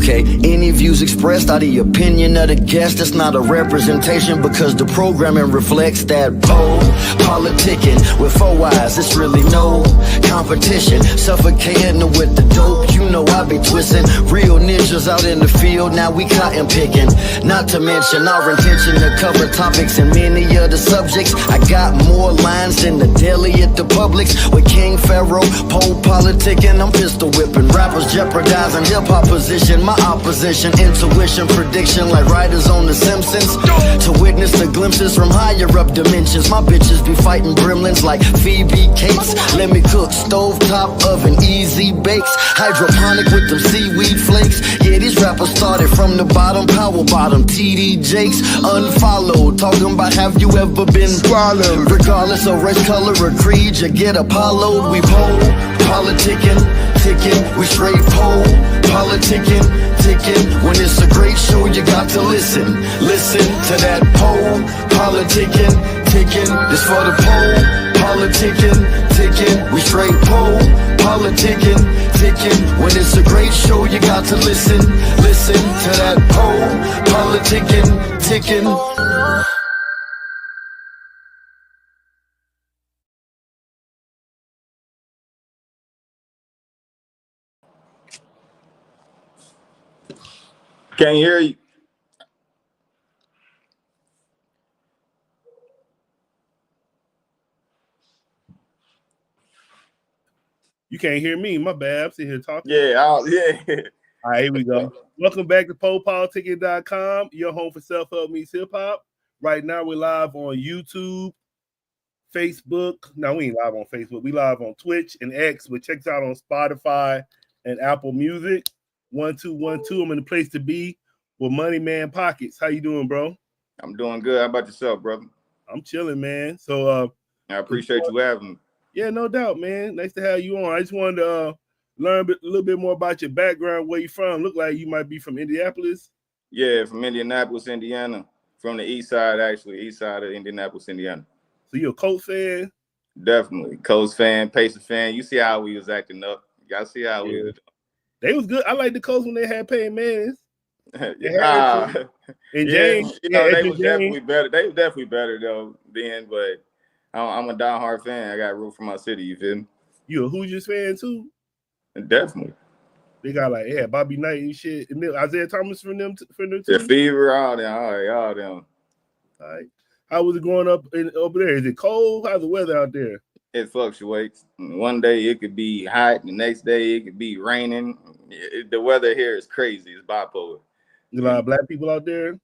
Okay, any views expressed are the opinion of the guest. It's not a representation because the programming reflects that Politickin with 4 eyes. It's really no competition. Suffocating with the dope, you know I be twisting. Real ninjas out in the field, now we cotton picking. Not to mention our intention to cover topics and many of the subjects. I got more lines than the deli at the Publix. With King Pharaoh, PoPolitickin, I'm pistol whipping. Rappers jeopardizing hip-hop position. My opposition, intuition, prediction like writers on The Simpsons. To witness the glimpses from higher up dimensions. My bitches be fighting gremlins like Phoebe Cates. Let me cook, stovetop oven, easy bakes. Hydroponic with them seaweed flakes. Yeah, these rappers started from the bottom, power bottom. TD Jakes, unfollowed. Talking about have you ever been swallowed? Regardless of race, color, or creed, you get Apollo. We politickin, ticking, we straight politickin, ticking. When it's a great show, you got to listen. Listen to that politickin, ticking. This for the politickin, ticking. We straight politickin, ticking. When it's a great show, you got to listen. Listen to that politickin, ticking. Can't hear you. You can't hear me. My bad. I'm sitting here talking. Yeah, All right, here we go. Welcome back to PoPolitickin.com, your home for self-help meets hip-hop. Right now, we're live on YouTube, Facebook. No, we ain't live on Facebook. We live on Twitch and X, but check us out on Spotify and Apple Music. 1212. I'm in the place to be with MoneyMan Pocketz. How you doing, bro? I'm doing good. How about yourself, brother? I'm chilling, man. So I appreciate you having me. Yeah, no doubt, man. Nice to have you on. I just wanted to learn a little bit more about your background, where you from. Look like you might be from Indianapolis. Yeah, from Indianapolis, Indiana. From the east side, actually. East side of Indianapolis, Indiana. So you're a Colts fan? Definitely. Colts fan, Pacer fan. You see how we was acting up. Y'all see how we was. They was good. I like the Colts when they had Peyton Manning. And James, yeah, they was definitely better. They were definitely better though then, but I'm a diehard fan. I got root for my city. You feel me? You a Hoosiers fan too? Definitely. They got like Bobby Knight and shit, and Isaiah Thomas from them too. The Fever, all them. All right. How was it growing up over there? Is it cold? How's the weather out there? It fluctuates. One day it could be hot. The next day it could be raining. The weather here is crazy. It's bipolar. A lot of black people out there?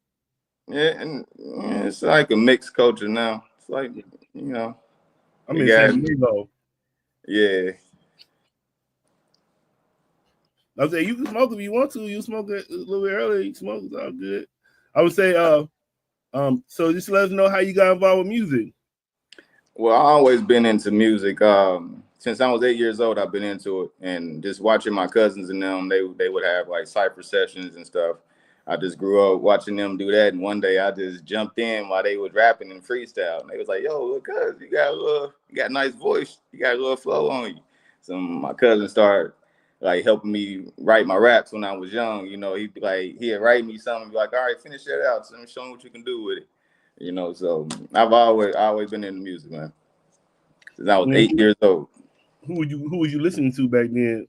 Yeah, and it's like a mixed culture now. It's like, I'm in San Diego. Yeah. I would say you can smoke if you want to. You smoke it a little bit earlier. You smoke, it's all good. I would say, so just let us know how you got involved with music. Well, I've always been into music. Since I was 8 years old, I've been into it. And just watching my cousins and them, they would have like cypher sessions and stuff. I just grew up watching them do that. And one day I just jumped in while they was rapping and freestyle. And they was like, yo, look, cuz, you got a nice voice. You got a little flow on you. So my cousin started like helping me write my raps when I was young. He'd write me something, be like, all right, finish that out. So show me what you can do with it. So I've always been into music, man. Since I was 8 years old. Who was you listening to back then?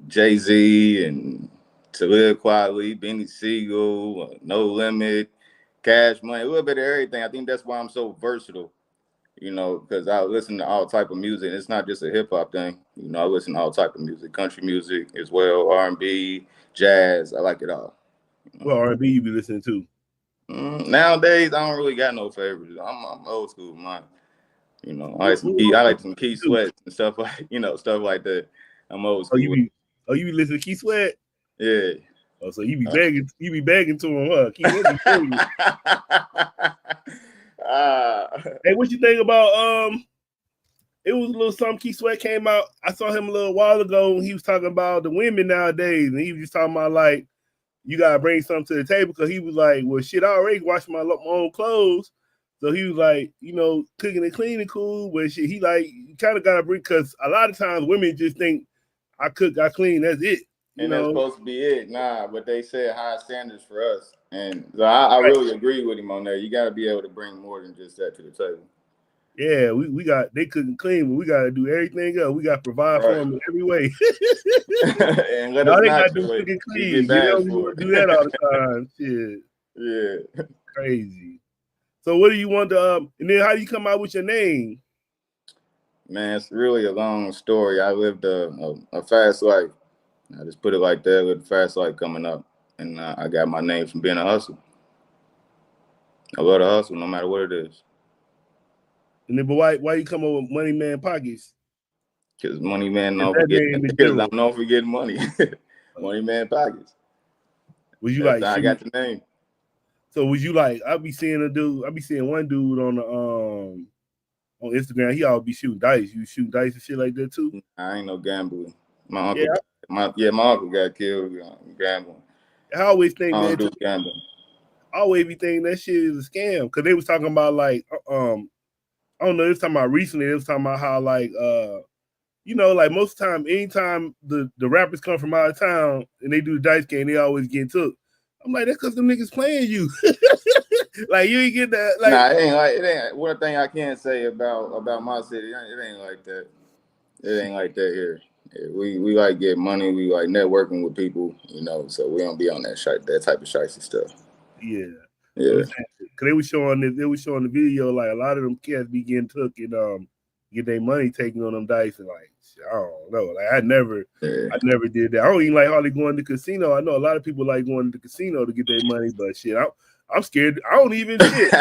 Jay-Z and Talib Kweli, Benny Siegel, No Limit, Cash Money, a little bit of everything. I think that's why I'm so versatile, because I listen to all type of music. It's not just a hip hop thing. I listen to all type of music, country music as well, R&B, jazz. I like it all. What R&B you be listening to? Nowadays, I don't really got no favorites. I'm old school, man. I like some Keith Sweat and stuff like that. I'm old school. You be listening to Keith Sweat? Yeah. Oh, so you be begging to him, huh? Keith Sweat. Hey, what you think about it was a little something Keith Sweat came out. I saw him a little while ago and he was talking about the women nowadays, and he was just talking about like you gotta bring something to the table, because he was like, well shit, I already washed my own clothes. So he was like, cooking and cleaning cool, but shit, he like kind of gotta bring, because a lot of times women just think I cook, I clean, that's it. And that's supposed to be it. Nah, but they said high standards for us. And so I really agree with him on that. You got to be able to bring more than just that to the table. Yeah, we got, they couldn't clean, but we got to do everything else. We got to provide for them in every way. And let all us they not got to do do is it. cook and We clean. get You know, bashed we for want to it. do that all the time. Shit. Yeah. Crazy. So what do you want to, and then how do you come out with your name? Man, it's really a long story. I lived a fast life. I just put it like that, with a fast life coming up. And I got my name from being a hustle. I love to hustle no matter what it is. And then, but why you come up with MoneyMan Pocketz? Because MoneyMan don't forget money. MoneyMan Pocketz. Was you That's like, how I got the name. So was you like, I be seeing one dude on the on Instagram, he always be shooting dice. You shoot dice and shit like that too? I ain't no gambler. My uncle my uncle got killed gambling. I always think I don't do gambling. I always be thinking that shit is a scam. Cause they was talking about like I don't know, they was talking about recently, they was talking about how like you know, like most of the time, anytime the rappers come from out of town and they do the dice game, they always get took. I'm like, that's because them niggas playing you. Like you ain't get that. Like, nah, it ain't. One thing I can't say about my city, it ain't like that. It ain't like that here. Yeah, we like get money. We like networking with people, you know. So we don't be on that type of shicey stuff. Yeah. Yeah. Cause they was showing the video, like a lot of them cats be getting took and get their money taken on them dice, and like I don't know. Like I never did that. I don't even like hardly going to the casino. I know a lot of people like going to the casino to get their money, but shit, I'm scared. I don't even shit.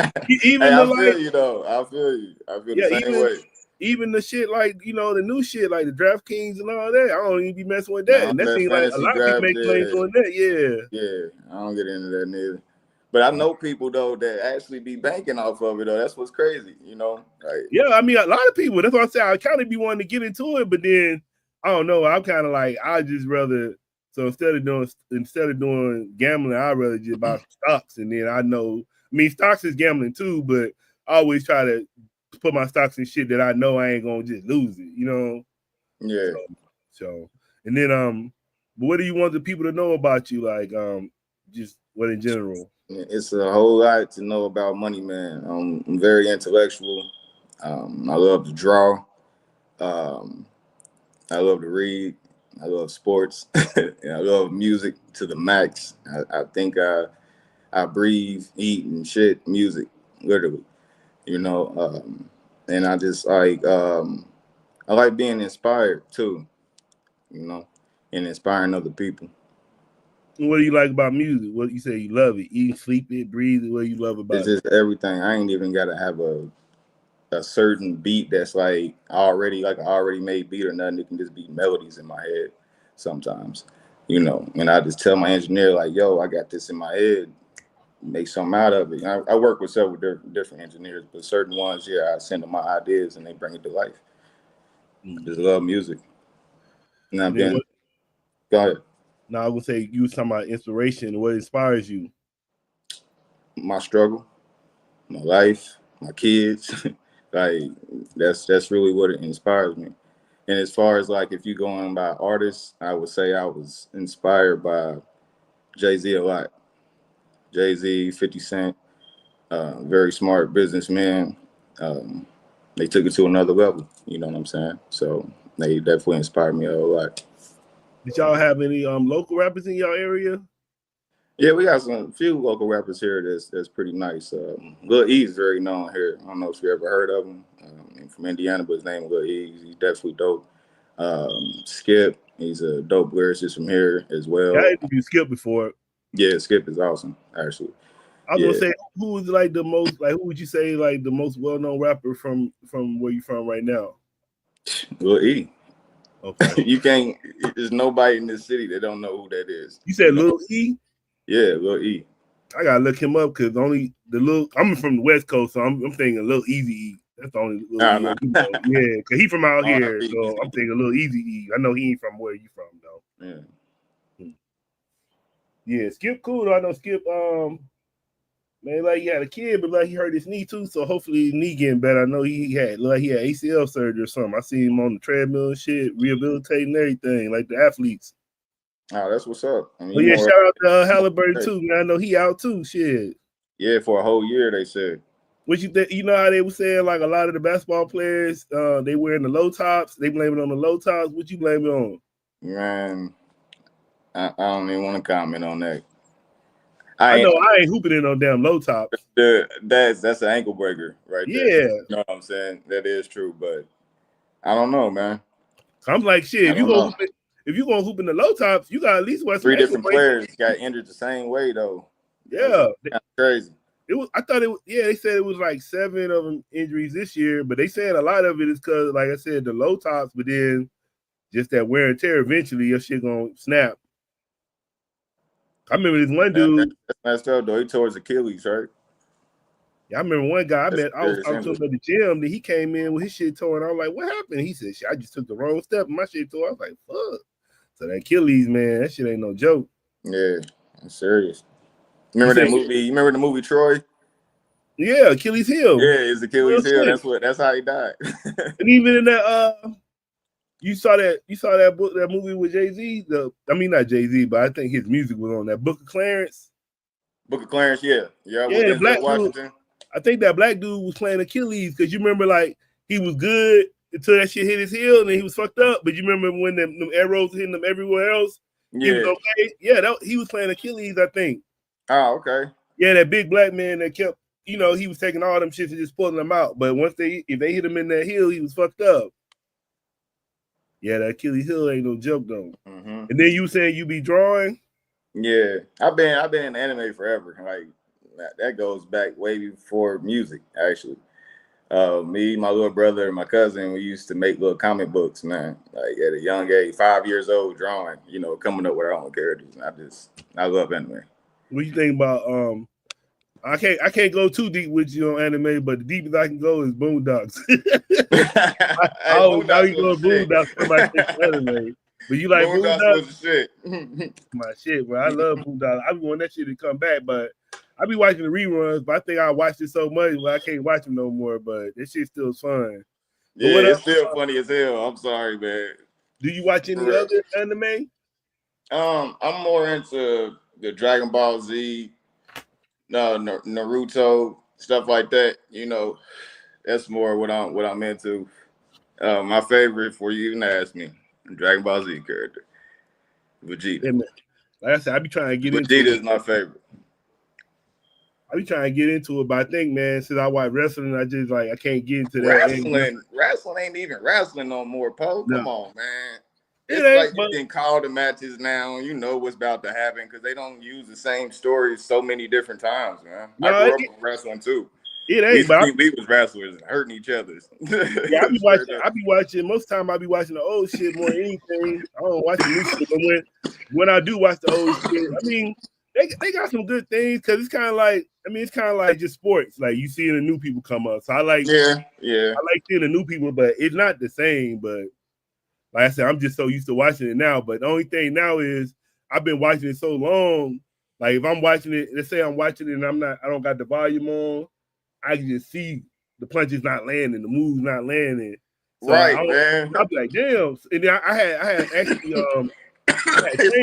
Even hey, I feel you though. I feel you. I feel the same way. Even the shit like, you know, the new shit like the DraftKings and all that, I don't even be messing with that. And that seems like a lot of people make money doing that. Yeah. Yeah, I don't get into that neither. But I know people though that actually be banking off of it though. That's what's crazy, you know. Like, yeah, I mean a lot of people. That's what I'm saying. I kind of be wanting to get into it, but then I don't know. I'm kind of like I just rather. So instead of doing gambling, I'd rather just buy stocks, and then I know. I mean, stocks is gambling too, but I always try to put my stocks in shit that I know I ain't gonna just lose it, you know. Yeah. So and then but what do you want the people to know about you? Like just what in general? It's a whole lot to know about money, man. I'm very intellectual. I love to draw. I love to read. I love sports. And I love music to the max. I think I breathe, eat, and shit music, literally. You know, and I just like I like being inspired too. You know, and inspiring other people. What do you like about music? What you say you love it? Eat, sleep it, breathe it. What do you love about It's just everything. I ain't even gotta have a certain beat that's like already made beat or nothing. It can just be melodies in my head sometimes, you know. And I just tell my engineer like, "Yo, I got this in my head. Make something out of it." I work with several different engineers, but certain ones, yeah, I send them my ideas and they bring it to life. I just love music. And I've been. Go ahead. Now I would say you was talking about inspiration. What inspires you? My struggle, my life, my kids. Like that's really what it inspires me. And as far as like if you going by artists, I would say I was inspired by Jay-Z a lot. Jay-Z, 50 Cent, very smart businessman. They took it to another level. You know what I'm saying? So they definitely inspired me a whole lot. Did y'all have any local rappers in your area? Yeah, we got a few local rappers here that's pretty nice. Lil E's very known here. I don't know if you ever heard of him. He's from Indiana, but his name is Lil E. He's definitely dope. Skip, he's a dope lyricist from here as well. Yeah, I interviewed Skip before. Yeah, Skip is awesome, actually. I was gonna say, who was like the most, like who would you say like the most well-known rapper from where you from right now? Lil E. Okay. You can't. There's nobody in this city that don't know who that is. You said Lil E? Yeah, Lil E. I gotta look him up because only I'm from the West Coast, so I'm thinking Lil Easy E. That's the only Lil E. Yeah, because he from out here, so I'm thinking Lil Easy E. I know he ain't from where you from though. Yeah. Yeah, Skip cool though. I know Skip. Man, like he had a kid, but like he hurt his knee too. So hopefully his knee getting better. I know he had ACL surgery or something. I see him on the treadmill and shit, rehabilitating everything, like the athletes. Oh, that's what's up. I mean, But yeah, shout out to Halliburton too, man. I know he out too. Shit. Yeah, for a whole year they said. What you think? You know how they were saying like a lot of the basketball players, they wearing the low tops. They blame it on the low tops. What you blame it on? Man, I don't even want to comment on that. I know I ain't hooping in no damn low tops. That's an ankle breaker right there. Yeah. You know what I'm saying? That is true, but I don't know, man. I'm like, shit, if you gonna hoop in the low tops, you got at least wear some 3 different players got injured the same way though. Yeah. That's crazy. I thought it was, they said it was like 7 of them injuries this year, but they said a lot of it is because, like I said, the low tops, but then just that wear and tear, eventually your shit gonna snap. I remember this one dude. That's messed up though. He tore his Achilles, right? Yeah, I remember one guy I was talking to him at the gym, that he came in with his shit torn. I was like, what happened? He said, shit, I just took the wrong step and my shit tore. I was like, fuck. So that Achilles, man, that shit ain't no joke. Yeah, I'm serious. Remember that movie? You remember the movie Troy? Yeah, Achilles heel. Yeah, it's Achilles heel. That's how he died. And even in that you saw that book, that movie with Jay-Z. Not Jay-Z, but I think his music was on that Book of Clarence. Book of Clarence, yeah. The black Washington. Dude, I think that black dude was playing Achilles because you remember, like, he was good until that shit hit his heel and then he was fucked up. But you remember when them arrows hitting him everywhere else? Yeah. He was okay. Yeah, he was playing Achilles, I think. Oh, okay. Yeah, that big black man that kept, he was taking all them shits and just pulling them out. But if they hit him in that heel, he was fucked up. Yeah, that Achilles heel ain't no joke though. Mm-hmm. And then you saying you be drawing? Yeah, I've been in anime forever. Like that goes back way before music, actually. Me, my little brother, and my cousin, we used to make little comic books, man. Like at a young age, 5 years old, drawing. Coming up with our own characters. And I love anime. What you think about I can't go too deep with you on anime, but the deepest I can go is Boondocks. I always go Boondocks for my anime. But you like Boondocks? Shit. My shit, bro. I love Boondocks. I be wanting that shit to come back, but I be watching the reruns. But I think I watched it so much, but I can't watch them no more. But that shit still fun. Yeah, it's still funny as hell. I'm sorry, man. Do you watch any other anime? I'm more into the Dragon Ball Z. Naruto, stuff like that. That's more what I'm into. My favorite, for you even ask me, Dragon Ball Z character, Vegeta. Yeah, like I said, I be trying to get into Vegeta is my favorite. I be trying to get into it, but I think, man, since I watch wrestling, I just I can't get into that. Wrestling ain't even wrestling no more, Poe. Come on, man. It's like you can call the matches now. You know what's about to happen because they don't use the same stories so many different times, man. I grew up with wrestling too. It ain't. We was wrestlers and hurting each other. Yeah, I be watching. Most time I be watching the old shit more than anything. I don't watch the new shit, but when I do watch the old shit, I mean, they got some good things because it's kind of like just sports. Like you seeing the new people come up. So I like I like seeing the new people, but it's not the same. But like I said, I'm just so used to watching it now. But the only thing now is I've been watching it so long. Like if I'm watching it, let's say I'm watching it and I don't got the volume on, I can just see the punches not landing, the moves not landing. So man. I'll be like, damn. And then I had actually it's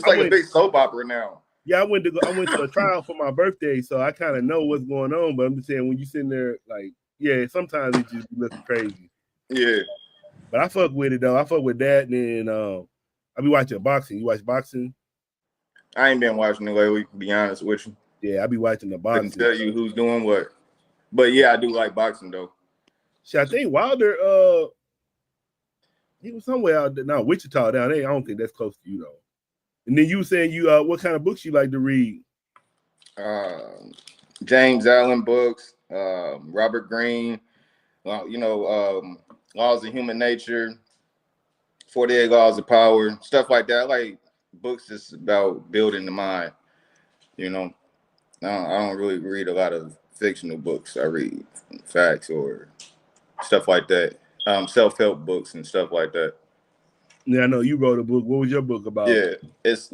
like a big soap opera now. Yeah, I went to a trial for my birthday, so I kind of know what's going on. But I'm just saying, when you sitting there, like, yeah, sometimes it just looks crazy. Yeah. But I fuck with it though. I fuck with that, and then I be watching boxing. You watch boxing? I ain't been watching it lately, to be honest with you. Yeah, I be watching the boxing. I can tell you who's doing what. But yeah, I do like boxing though. Shit, I think Wilder, he was somewhere out there. No, Wichita down there. I don't think that's close to you though. And then you were saying what kind of books you like to read? James Allen books, Robert Greene, Laws of Human Nature, 48 Laws of Power, stuff like that. I like books just about building the mind. I don't really read a lot of fictional books. I read facts or stuff like that. Self-help books and stuff like that. Yeah, I know you wrote a book. What was your book about? Yeah, that's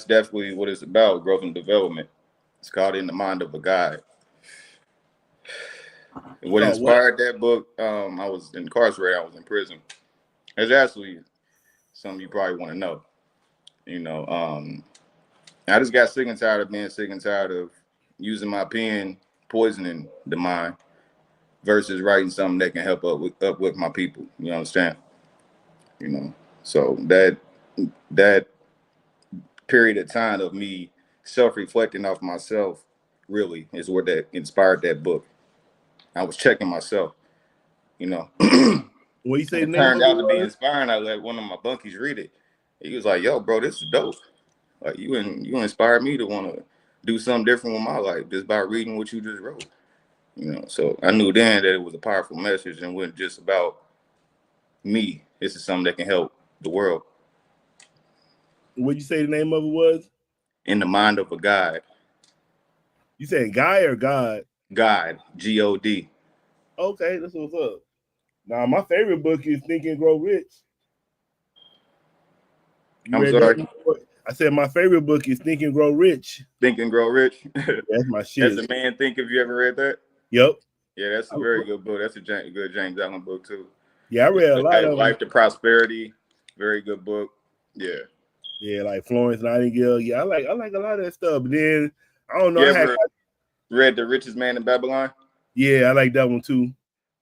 definitely what it's about, growth and development. It's called In the Mind of a Guide. And what inspired that book, I was incarcerated, I was in prison. It's actually something you probably want to know. You know, I just got sick and tired of being sick and tired of using my pen poisoning the mind versus writing something that can help uplift my people. You understand? You know, so that period of time of me self-reflecting off myself really is where that inspired that book. I was checking myself, you know. What you say? It turned out to be inspiring. I let one of my bunkies read it. He was like, "Yo, bro, this is dope. Like you inspired me to want to do something different with my life just by reading what you just wrote." You know, so I knew then that it was a powerful message and wasn't just about me. This is something that can help the world. What'd you say the name of it was? In the Mind of a God. You saying guy or God? God, G-O-D. Okay, that's what's up. Now, my favorite book is Think and Grow Rich. You read sorry. that before? I said my favorite book is Think and Grow Rich. Think and Grow Rich. That's my shit. That's a Man Think. Have you ever read that? Yep. Yeah, that's a very good book. That's a good James Allen book too. Yeah, I read a lot of Life to Prosperity. Very good book. Yeah. Yeah, like Florence Nightingale. Yeah, I like a lot of that stuff. But then I don't know. You ever read The Richest Man in Babylon? Yeah, I like that one too.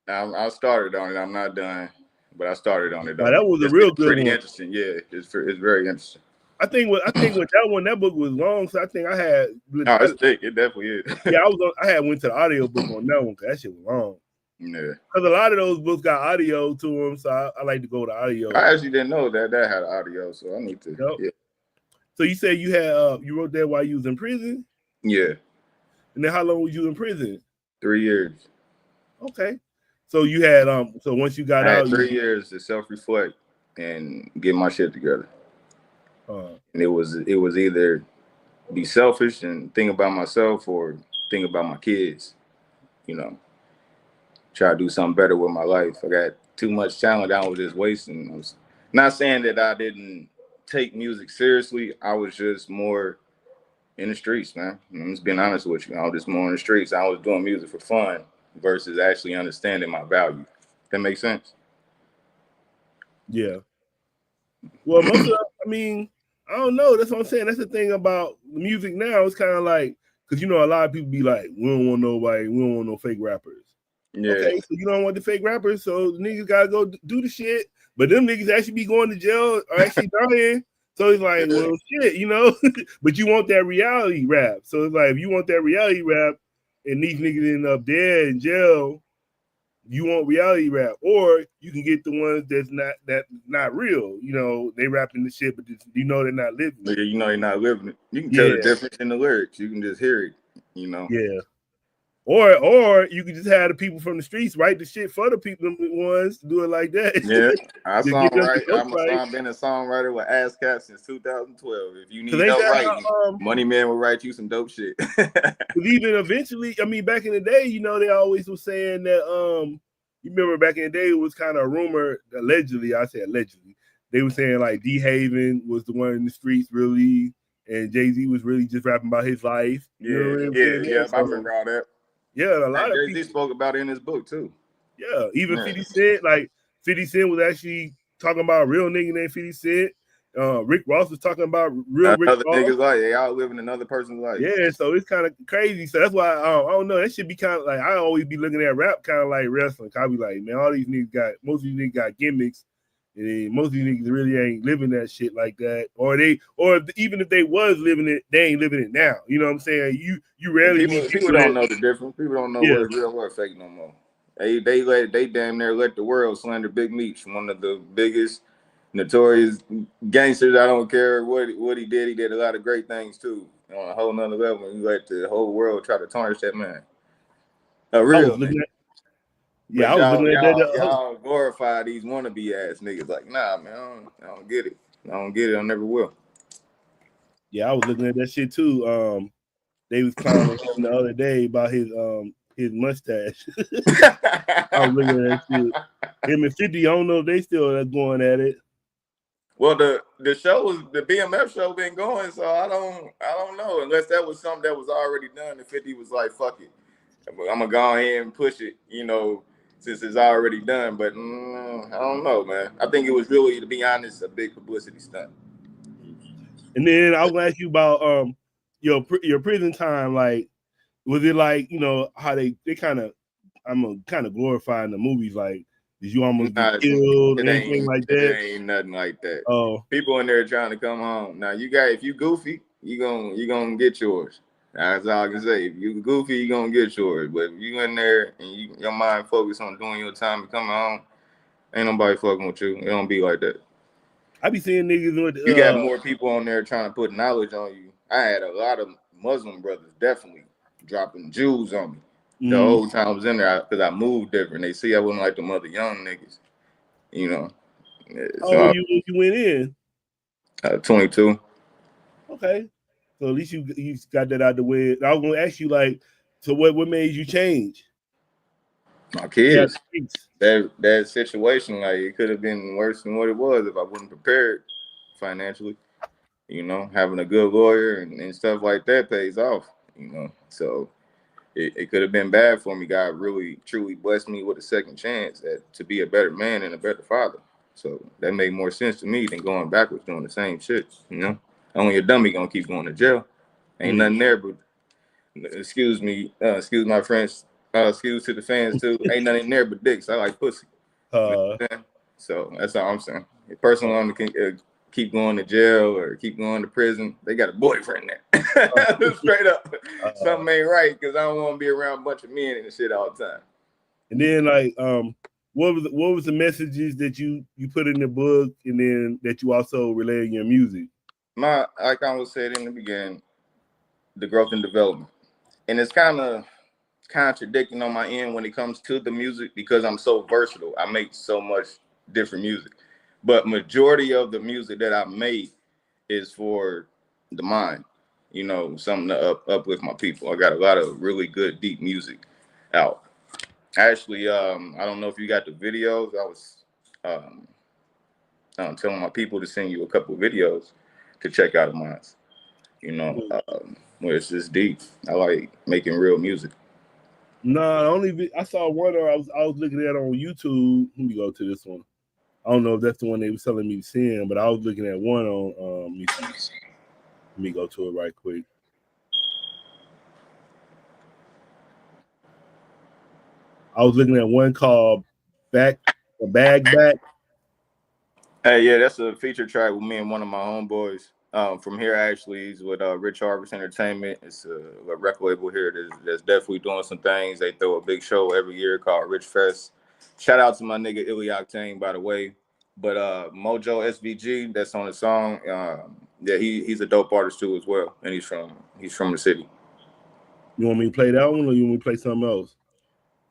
I started on it. I'm not done, but I started on it. Now, that was a real good pretty one. Interesting. Yeah, it's very interesting. I think with that book was long, so I think I had. No, it's thick. It definitely is. Yeah, I had went to the audio book on that one because that shit was long. Yeah, because a lot of those books got audio to them, so I like to go to audio. I actually didn't know that had audio, so I need to. Yep. Yeah. So you said you had you wrote that while you was in prison? Yeah. And then how long was you in prison? 3 years. Okay. So you had so once you got out, 3 years to self-reflect and get my shit together. And it was either be selfish and think about myself or think about my kids. You know, try to do something better with my life. I got too much talent I was just wasting. I was not saying that I didn't take music seriously. I was just more in the streets, man. I'm just being honest with you. I was just more in the streets. I was doing music for fun versus actually understanding my value. That makes sense? Yeah. Well, most of I mean, I don't know. That's what I'm saying. That's the thing about music now. It's kind of like, because you know, a lot of people be like, we don't want nobody, we don't want no fake rappers. Yeah. Okay, so you don't want the fake rappers, so the niggas gotta go do the shit. But them niggas actually be going to jail or actually dying. So it's like, well, shit, you know. But you want that reality rap. So it's like, if you want that reality rap, and these niggas end up dead in jail, you want reality rap, or you can get the ones that's not real. You know, they rapping the shit, but you know they're not living. Yeah, you know they're not living it. You can tell the difference in the lyrics. You can just hear it. You know. Yeah. Or you can just have the people from the streets write the shit for the people, the ones to do it like that. Yeah, I've been a songwriter with ASCAP since 2012. If you need help writing, MoneyMan will write you some dope shit. Even eventually, I mean, back in the day, you know, they always was saying that you remember back in the day, it was kind of a rumor, allegedly, I say allegedly, they were saying like D Haven was the one in the streets really, and Jay-Z was really just rapping about his life. Yeah, I remember all that. Yeah, a lot of Jay-Z spoke about it in his book too. Yeah, even 50 Cent, like 50 Cent was actually talking about a real nigga named 50 Cent. Rick Ross was talking about Rick Ross. Niggas like they all living another person's life. Yeah, so it's kind of crazy. So that's why I don't know. That should be kind of like, I always be looking at rap kind of like wrestling. I be like, man, all these niggas most of these niggas got gimmicks, and most of these niggas really ain't living that shit like that. Or even if they was living it, they ain't living it now. You know what I'm saying? You rarely people don't know the difference. People don't know what's real or fake no more. They damn near let the world slander Big Meech, one of the biggest notorious gangsters. I don't care what he did. He did a lot of great things too. On a whole nother level, you let the whole world try to tarnish that man. A real nigga. Yeah, I was looking at that. Y'all glorify these wannabe ass niggas. Like, nah, man, I don't get it. I don't get it. I never will. Yeah, I was looking at that shit too. They was clowning him the other day about his mustache. I was looking at that shit. Him and 50, I don't know if they still going at it. Well, the BMF show been going, so I don't know, unless that was something that was already done. And 50 was like, fuck it, I'm gonna go ahead and push it, you know, since it's already done. But I don't know, man. I think it was really, to be honest, a big publicity stunt. And then I was gonna ask you about your prison time. Like, was it like, you know, how they kind of, I'm kind of glorifying the movies. Like, did you almost get killed or anything like that? It ain't nothing like that. Oh, people in there trying to come home. Now if you goofy, you gonna get yours. That's all I can say. If you goofy, you gonna get yours. But if you in there and your mind focused on doing your time and coming home, ain't nobody fucking with you. It don't be like that. I be seeing niggas with you got more people on there trying to put knowledge on you. I had a lot of Muslim brothers definitely dropping jewels on me the whole time I was in there because I moved different. They see I wasn't like them other young niggas, you know. So you went in? 22. Okay, so at least you got that out the way. I was gonna ask you, like, so what made you change? My kids. That situation, like, it could have been worse than what it was if I wasn't prepared financially. You know, having a good lawyer and stuff like that pays off, you know. So it could have been bad for me. God really, truly blessed me with a second chance to be a better man and a better father. So that made more sense to me than going backwards doing the same shit, you know. Only a dummy gonna keep going to jail. Ain't nothing there, but excuse me, excuse my French, excuse to the fans too. Ain't nothing there but dicks. I like pussy. So that's all I'm saying. If a person want to keep going to jail or keep going to prison, they got a boyfriend there. Straight up. Something ain't right because I don't want to be around a bunch of men and shit all the time. And then, like, what was the messages that you put in the book, and then that you also relay in your music? Like I was saying in the beginning, the growth and development. And it's kind of contradicting on my end when it comes to the music because I'm so versatile. I make so much different music. But majority of the music that I make is for the mind, you know, something to uplift my people. I got a lot of really good, deep music out. Actually, I don't know if you got the videos. I was telling my people to send you a couple of videos to check out of mine, you know, where it's just deep. I like making real music. No, I saw one I was looking at on YouTube. Let me go to this one. I don't know if that's the one they were telling me to send, but I was looking at one on let me go to it right quick. I was looking at one called Bag Back. Hey, yeah, that's a feature track with me and one of my homeboys from here. Actually, he's with Rich Harvest Entertainment. It's a record label here that's definitely doing some things. They throw a big show every year called Rich Fest. Shout out to my nigga Illy Octane, by the way. But Mojo SVG, that's on the song. Yeah, he's a dope artist too as well, and he's from the city. You want me to play that one, or you want me to play something else?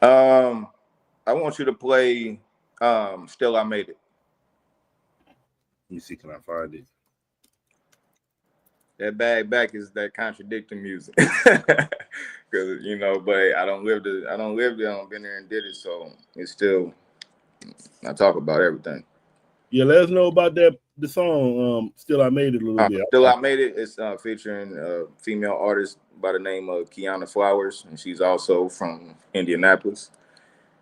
I want you to play Still I Made It. Let me see, can I find it? That Bag Back is that contradicting music, because you know. But I don't live there. I don't been there and did it, so it's still. I talk about everything. Yeah, let us know about the song. Still I Made It a little bit. Still I Made It. It's featuring a female artist by the name of Kiana Flowers, and she's also from Indianapolis.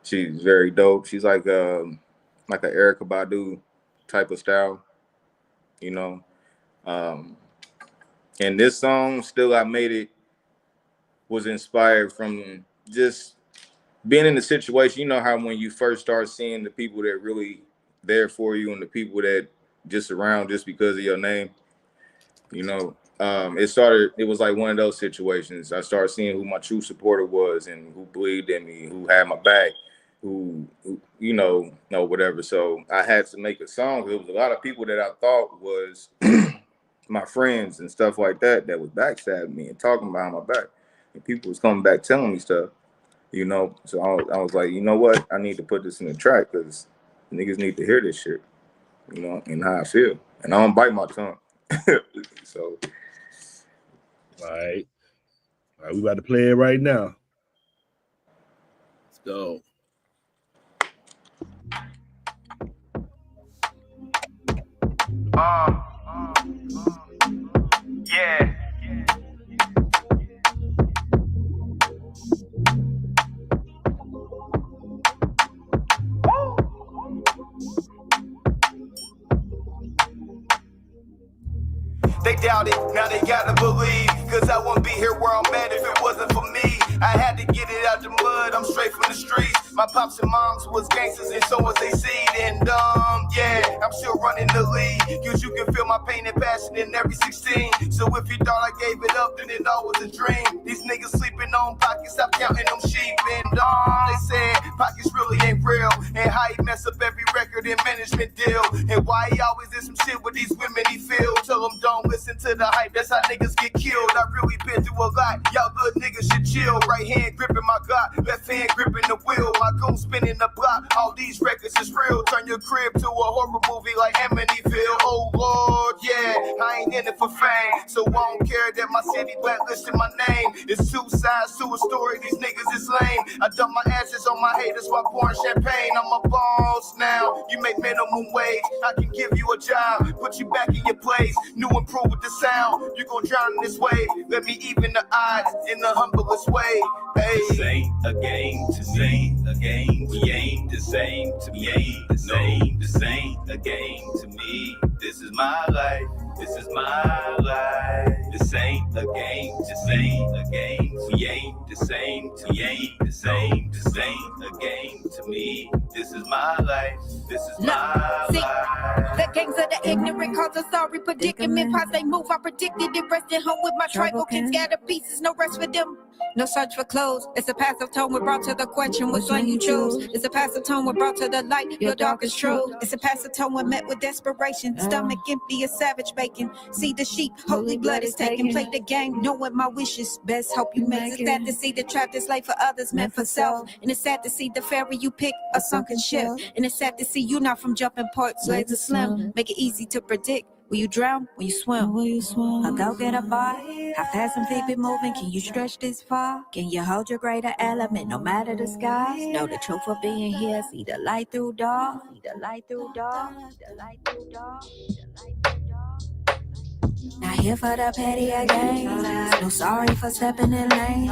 She's very dope. She's like an Erykah Badu type of style, you know. And this song, Still I Made It, was inspired from just being in the situation. You know how when you first start seeing the people that really there for you and the people that just around just because of your name, you know, it was like one of those situations. I started seeing who my true supporter was and who believed in me, who had my back, who you know, whatever. So I had to make a song. There was a lot of people that I thought was my friends and stuff like that was backstabbing me and talking behind my back. And people was coming back telling me stuff, you know. So I was like, you know what? I need to put this in the track because niggas need to hear this shit, you know, and how I feel. And I don't bite my tongue. So. All right, we about to play it right now. Let's go. Yeah. They they doubted, now they gotta believe. Cause I wouldn't be here where I'm at if it wasn't for me. I had to get it out the mud, I'm straight from the streets. My pops and moms was gangsters and so was they seed. And yeah, I'm still running the league. Cause you can feel my pain and passion in every 16. So if you thought I gave it up, then it all was a dream. These niggas sleeping on pockets, stop counting them sheep. And they said pockets really ain't real. And how he mess up every record and management deal. And why he always did some shit with these women he feel. Tell them don't listen to the hype, that's how niggas get killed. I really been through a lot, y'all good niggas should chill. Right hand gripping my Glock, left hand gripping the wheel. My goon spinning the block, all these records is real. Turn your crib to a horror movie like Amityville. Oh Lord, yeah, I ain't in it for fame. So I don't care that my city blacklisted my name. It's two sides to a story, these niggas is lame. I dump my ashes on my haters while pouring champagne. I'm a boss now, you make minimum wage. I can give you a job, put you back in your place. New improve with the sound, you gon' drown in this wave. Let me even the odds in the humblest way. Hey. This ain't a game to me, a game. We ain't the same to me, the same. This ain't a game to me. This is my life. This is my life. This ain't a game, just ain't a game. We ain't the same, we ain't the same. This ain't a game to me. This is my life. This is my life. The gangs of the ignorant cause a sorry predicament. Pause they move, I predicted it. Resting home with my tribal kin, scattered pieces, no rest for them. No search for clothes. It's a passive tone we're brought to the question which one you choose. It's a passive tone we're brought to the light, your darkest truth. It's a passive tone when met with desperation. Stomach empty as savage bacon. See the sheep, holy blood is taken. Play the game, knowing my wishes. Best hope you make it. It's sad to see the trap that's laid for others, meant for self. And it's sad to see the ferry you pick, a sunken ship. And it's sad to see you not from jumping parts, legs are slim. Make it easy to predict. Will you drown? Will you swim? I'll go get a bar. How fast some feet be moving? Can you stretch this far? Can you hold your greater element no matter the skies? Know the truth for being here. See the light through dark. See the light through dark. See the light through dark. See the light through dark. Not here for the petty games. No sorry for stepping in lanes.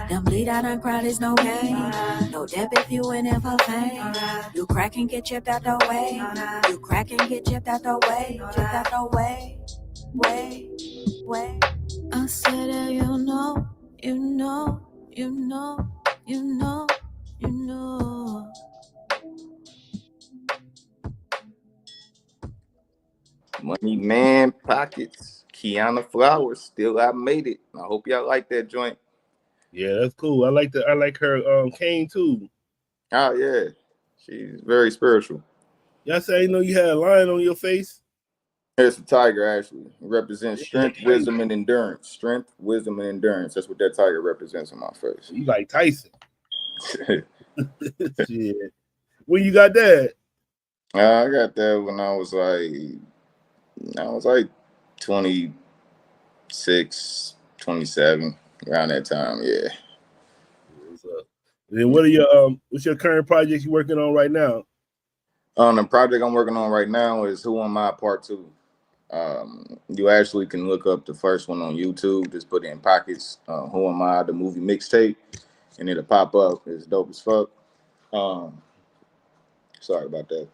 Them bleed out and crowd is no game. No depth if you in it for fame. You crack and get chipped out the way. You crack and get chipped out the way. Chipped out the way. Way. I said that you know. MoneyMan Pocketz, Kiana Flowers. Still I made it. I hope y'all like that joint. Yeah, that's cool. I like her cane too. Oh yeah, she's very spiritual. Y'all say I didn't know you had a lion on your face. It's a tiger, actually. It represents strength, wisdom, and endurance. Strength, wisdom, and endurance. That's what that tiger represents on my face. You like Tyson. Shit. When you got that? I got that when I was like 26, 27, around that time, yeah. What's up? And then what's your current project you working on right now? The project I'm working on right now is Who Am I Part 2. You actually can look up the first one on YouTube. Just put in Pocketz, Who Am I, the movie mixtape, and it'll pop up. It's dope as fuck. Sorry about that.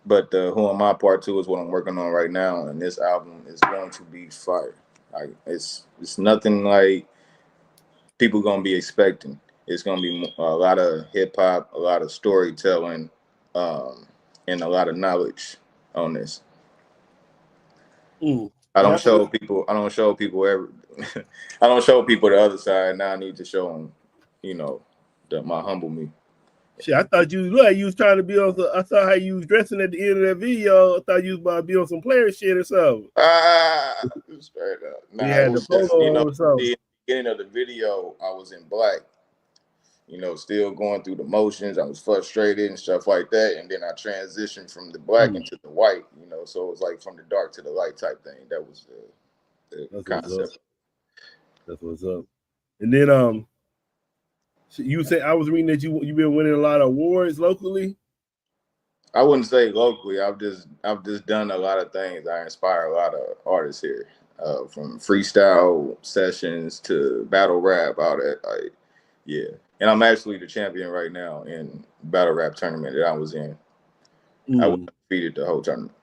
But Who Am I Part 2 is what I'm working on right now, and this album is going to be fire. Like it's nothing like people gonna be expecting. It's gonna be a lot of hip hop, a lot of storytelling, and a lot of knowledge on this. I don't show people every. I don't show people the other side. Now I need to show them, my humble me. Shit, I thought you was trying to be on. I saw how you was dressing at the end of that video. I thought you was about to be on some player shit or something. Straight up. Nah, you had the polo or something. The beginning of the video, I was in black. Still going through the motions. I was frustrated and stuff like that. And then I transitioned from the black into the white, so it was like from the dark to the light type thing. That was the concept. That's what's up. And then you say I was reading that you've been winning a lot of awards locally. I wouldn't say locally. I've just done a lot of things. I inspire a lot of artists here, from freestyle sessions to battle rap. All that, yeah. And I'm actually the champion right now in battle rap tournament that I was in. I was defeated the whole tournament.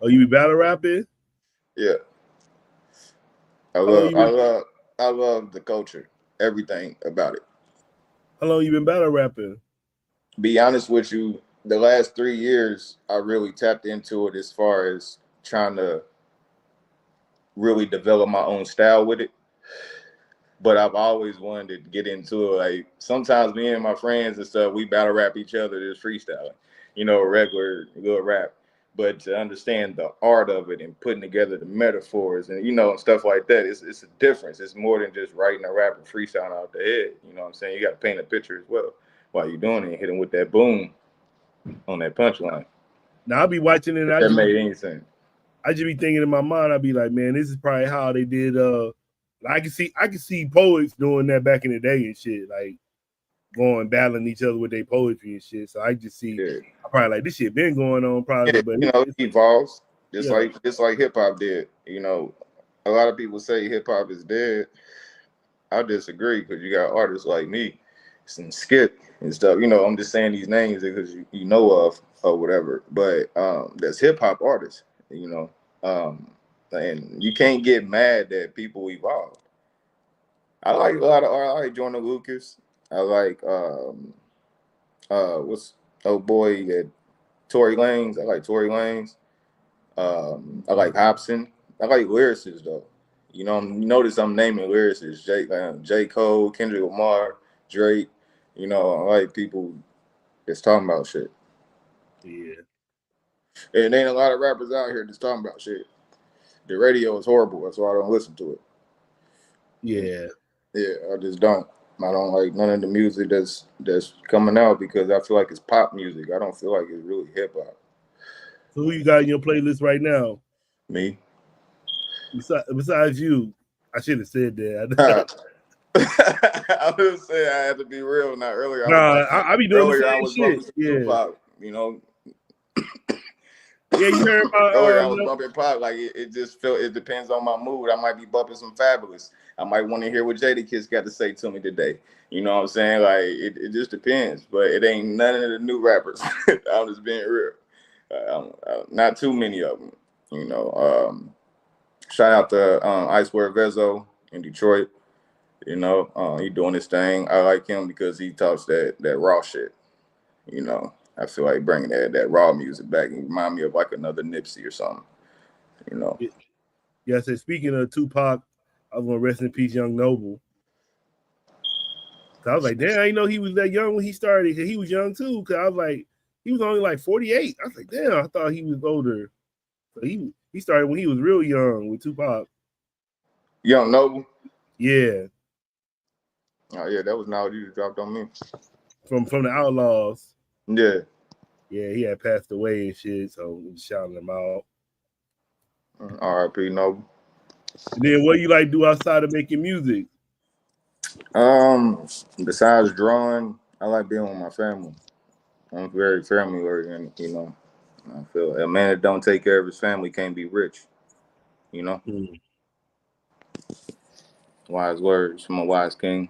Oh, you be battle rapping? Yeah. I love the culture, everything about it. How long you been battle rapping? Be honest with you, the last 3 years, I really tapped into it as far as trying to really develop my own style with it. But I've always wanted to get into it. Like sometimes me and my friends and stuff, we battle rap each other, just freestyling, regular little rap. But to understand the art of it and putting together the metaphors and and stuff like that, it's a difference. It's more than just writing a rap and freestyling out the head. You know what I'm saying? You got to paint a picture as well while you're doing it and hit them with that boom on that punchline. Now I'll be watching it. That made any sense. I just be thinking in my mind, I'd be like, man, this is probably how they did. I can see poets doing that back in the day and shit, like going battling each other with their poetry and shit. So I just see, I probably like this shit been going on probably, but it evolves just like hip hop did. A lot of people say hip hop is dead. I disagree because you got artists like me, and Skip and stuff. I'm just saying these names because you know of or whatever. But there's hip hop artists, and you can't get mad that people evolve. I like a lot of art. I like Jordan Lucas. I like what's boy that Tory Lanez. I like Tory Lanez. I like Hobson. I like lyricists though. Notice I'm naming lyricists: J. Cole, Kendrick Lamar, Drake. I like people that's talking about shit. Yeah. And ain't a lot of rappers out here that's talking about shit. The radio is horrible. That's why I don't listen to it. Yeah. Yeah, I just don't. I don't like none of the music that's coming out because I feel like it's pop music. I don't feel like it's really hip hop. So who you got in your playlist right now? Me. Besides you, I should have said that. I was saying I had to be real. Not earlier. I be doing earlier. the same I was shit. bumping Tupac, Yeah, you heard about earlier I was bumping pop. Like it just felt. It depends on my mood. I might be bumping some Fabulous. I might want to hear what Jadakiss got to say to me today. You know what I'm saying? Like it just depends. But it ain't none of the new rappers. I'm just being real. Not too many of them. Shout out to Icewear Vezo in Detroit. He doing his thing. I like him because he talks that raw shit. I feel like bringing that raw music back and remind me of like another Nipsey or something. Yeah, so speaking of Tupac, I was gonna rest in peace, Young Noble. I was like, damn, I didn't know he was that young when he started. He was young too. Cause I was like, he was only like 48. I was like, damn, I thought he was older. So he started when he was real young with Tupac. Young Noble? Yeah. Oh yeah, that was knowledge you dropped on me. From the Outlaws. Yeah. Yeah, he had passed away and shit, so we shouting him out. R.I.P. Noble. And then what you like do outside of making music? Besides drawing, I like being with my family. I'm very family oriented, I feel a man that don't take care of his family can't be rich, Wise words from a wise king.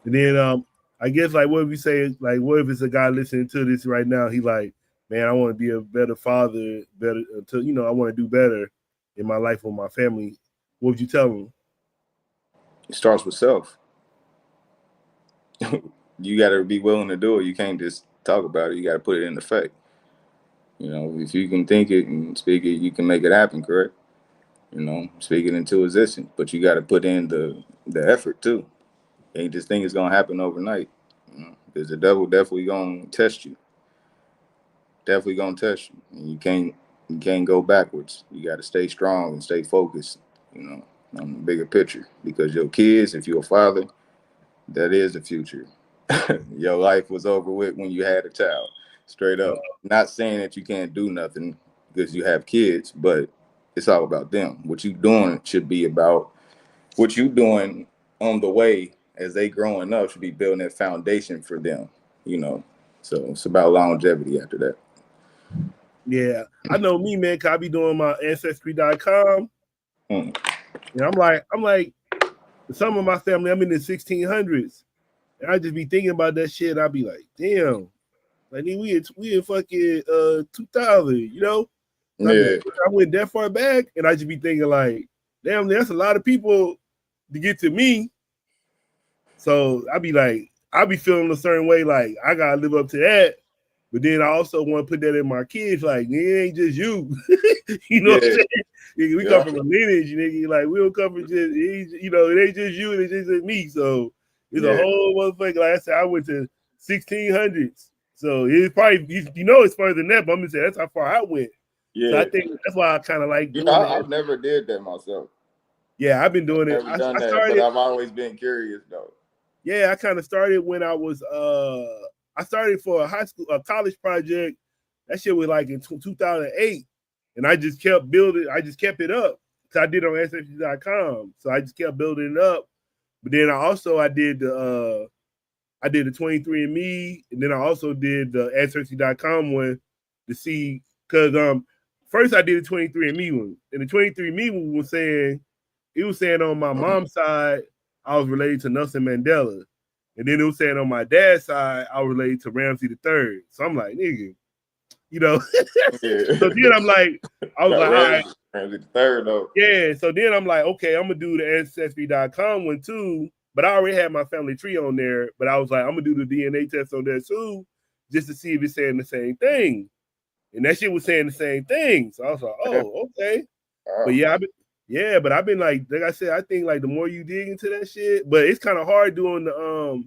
And then I guess like what if you say like what if it's a guy listening to this right now? He like, man, I want to be a better father, I want to do better in my life with my family. What would you tell him? It starts with self. You got to be willing to do it. You can't just talk about it. You got to put it in effect. If you can think it and speak it, you can make it happen, correct? Speak it into existence. But you got to put in the effort too. Ain't this thing is going to happen overnight. Because the devil definitely going to test you. Definitely going to test you. And you can't go backwards. You got to stay strong and stay focused, on the bigger picture. Because your kids, if you're a father, that is the future. Your life was over with when you had a child. Straight up. Not saying that you can't do nothing because you have kids, but it's all about them. What you doing should be about what you doing on the way as they growing up should be building that foundation for them, So it's about longevity after that. Yeah, I know me, man, cause I be doing my ancestry.com. And I'm like, some of my family, I'm in the 1600s. And I just be thinking about that shit. I be like, damn, like we in fucking 2000, Yeah. I went that far back, and I just be thinking like, damn, that's a lot of people to get to me. So I be feeling a certain way, like I gotta live up to that. But then I also want to put that in my kids, like, it ain't just you. You know what I'm saying? We come from a lineage, nigga. Like, we don't come from just, you know, it ain't just you, it's just me. So it's a whole motherfucker. Like I said, I went to 1600s. So it's probably, you know, it's further than that, but I'm just saying that's how far I went. Yeah. So I think that's why I kind of like doing that. I've never did that myself. Yeah, I've been doing it. I've never done that, but I've always been curious, though. Yeah, I kind of started when I was, I started for a college project. That shit was like in 2008. And I just kept building. I just kept it up. Because I did it on ancestry.com. So I just kept building it up. But then I did the 23andMe. And then I also did the ancestry.com one to see. Because first I did the 23andMe one. And the 23andMe one was saying, it was saying on my mom's side, I was related to Nelson Mandela. And then it was saying on my dad's side, I was related to Ramsey III. So I'm like, nigga, you know. So then I'm like, I was like, all right. Ramsey III, though. Yeah. So then I'm like, okay, I'm going to do the ancestry.com one too. But I already had my family tree on there. But I was like, I'm going to do the DNA test on there too, just to see if it's saying the same thing. And that shit was saying the same thing. So I was like, oh, okay. But yeah, but I've been like I said, I think like the more you dig into that shit, but it's kind of hard doing the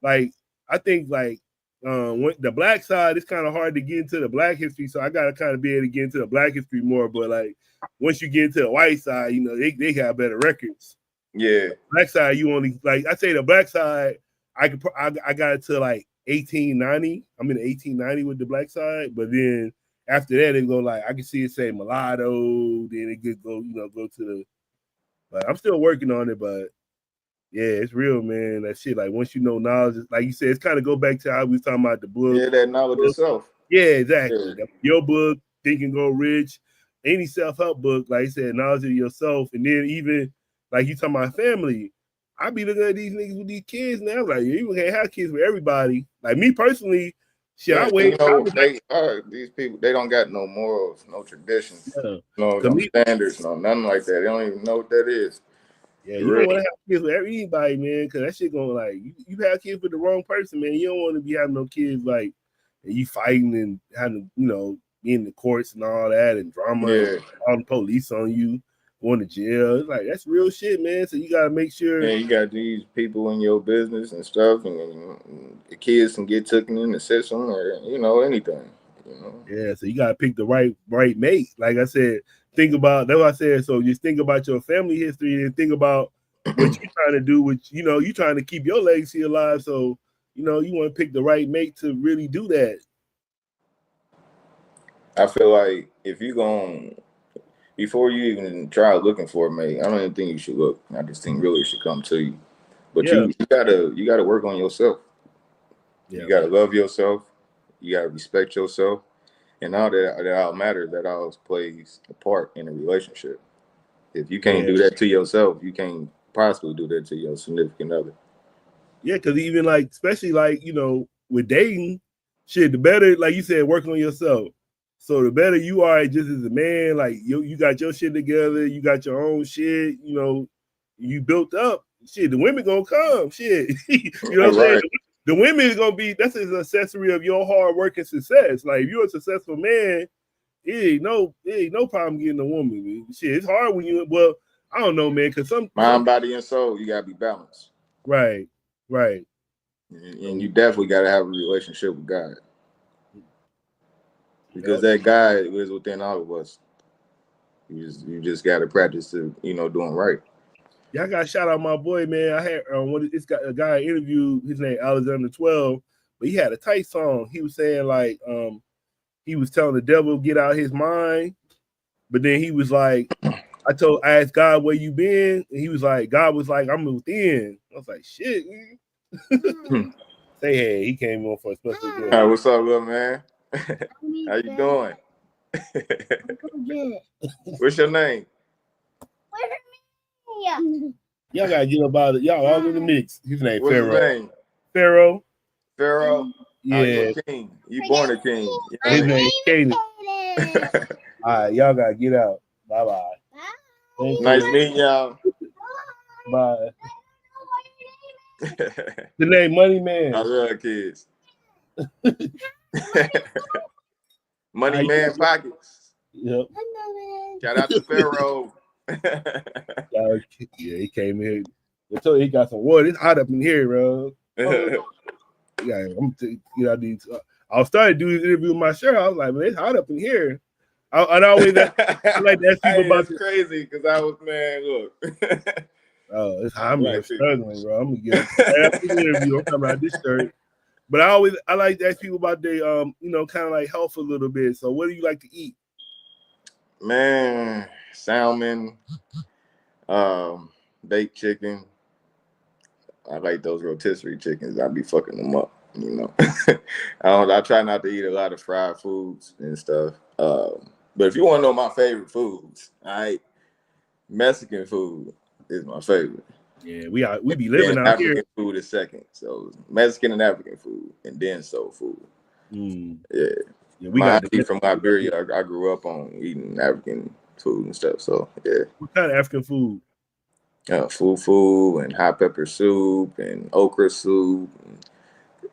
like I think like when the black side, it's kind of hard to get into the black history. So I gotta kind of be able to get into the black history more. But like once you get into the white side, you know, they got better records. Yeah. Black side, you only like I say the black side, I got it to like 1890. I'm in 1890 with the black side, but then after that, it go like I can see it say mulatto. Then it could go, go to the. But I'm still working on it, but yeah, it's real, man. That shit, like once you know knowledge, like you said, it's kind of go back to how we was talking about the book. Yeah, that knowledge itself. Yeah, exactly. Yeah. Your book, Think and Grow Rich, any self-help book, like you said, knowledge of yourself, and then even like you talking about family. I be looking at these niggas with these kids now, like you can't have kids with everybody. Like me personally. Shit, I wait. These people, they don't got no morals, no traditions, no standards, no nothing like that. They don't even know what that is. Yeah, you don't want to have kids with anybody, man, because that shit gonna like you have kids with the wrong person, man. You don't want to be having no kids like and you fighting and having be in the courts and all that and drama, and all the police on you, going to jail. It's like that's real shit, man. So you gotta make sure. Yeah, you got these people in your business and stuff, and the kids can get taken in the system or anything. Yeah, so you gotta pick the right mate. Like I said, think about that's what I said. So just think about your family history and think about what you're trying to do. Which you're trying to keep your legacy alive. So you want to pick the right mate to really do that. I feel like if you going before you even try looking for a mate, I don't even think you should look. I just think really it should come to you. But you gotta work on yourself. Yeah. You gotta love yourself. You gotta respect yourself, and all that all matters. That all plays a part in a relationship. If you can't do that to yourself, you can't possibly do that to your significant other. Yeah, because even especially with dating, shit, the better, like you said, work on yourself. So the better you are just as a man, like you got your shit together, you got your own shit, you built up. Shit, the women gonna come. Shit. You know what I'm saying? The women is gonna be, that's an accessory of your hard work and success. Like if you're a successful man, it ain't no problem getting a woman. Man. Shit, it's hard when I don't know, man, because mind, body, and soul, you gotta be balanced. Right. And you definitely gotta have a relationship with God. Because that God is within all of us. You just got to practice to, doing right. Yeah, I got to shout out my boy, man. I had it's got a guy interviewed, his name Alexander 12, but he had a tight song. He was saying he was telling the devil get out his mind, but then he was like, I asked God where you been, and he was like, God was like, I'm within. I was like, shit. Say hey, he came on for a special guest. Hey, what's up, little man? How you doing? What's your name? Y'all gotta get about it. Y'all all in the mix. His name What's Pharaoh. His name? Pharaoh. Yeah. You're a king. You born a king. His name Katie. All right, y'all gotta get out. Bye. Nice meeting y'all. Bye. The name MoneyMan. I love kids. MoneyMan Pocketz. Yep. Shout out to Pharaoh. Yeah, he came here. I told you he got some water. It's hot up in here, bro. Yeah, I was starting to do this interview with my shirt. I was like, man, it's hot up in here. I always I like to ask people about that's crazy because I was, man, look. Oh, it's hot. I'm struggling, bro. I'm gonna get after the interview. I'm talking about this shirt. But I like to ask people about their kind of like health a little bit. So what do you like to eat? Man, salmon, baked chicken. I like those rotisserie chickens. I be fucking them up, you know. I try not to eat a lot of fried foods and stuff. But if you want to know my favorite foods, Mexican food is my favorite. Yeah, we be living out African here. African food is second. So Mexican and African food, and then soul food. Yeah, we got from Liberia. I grew up on eating African food and stuff. So yeah. What kind of African food? Fufu and hot pepper soup and okra soup,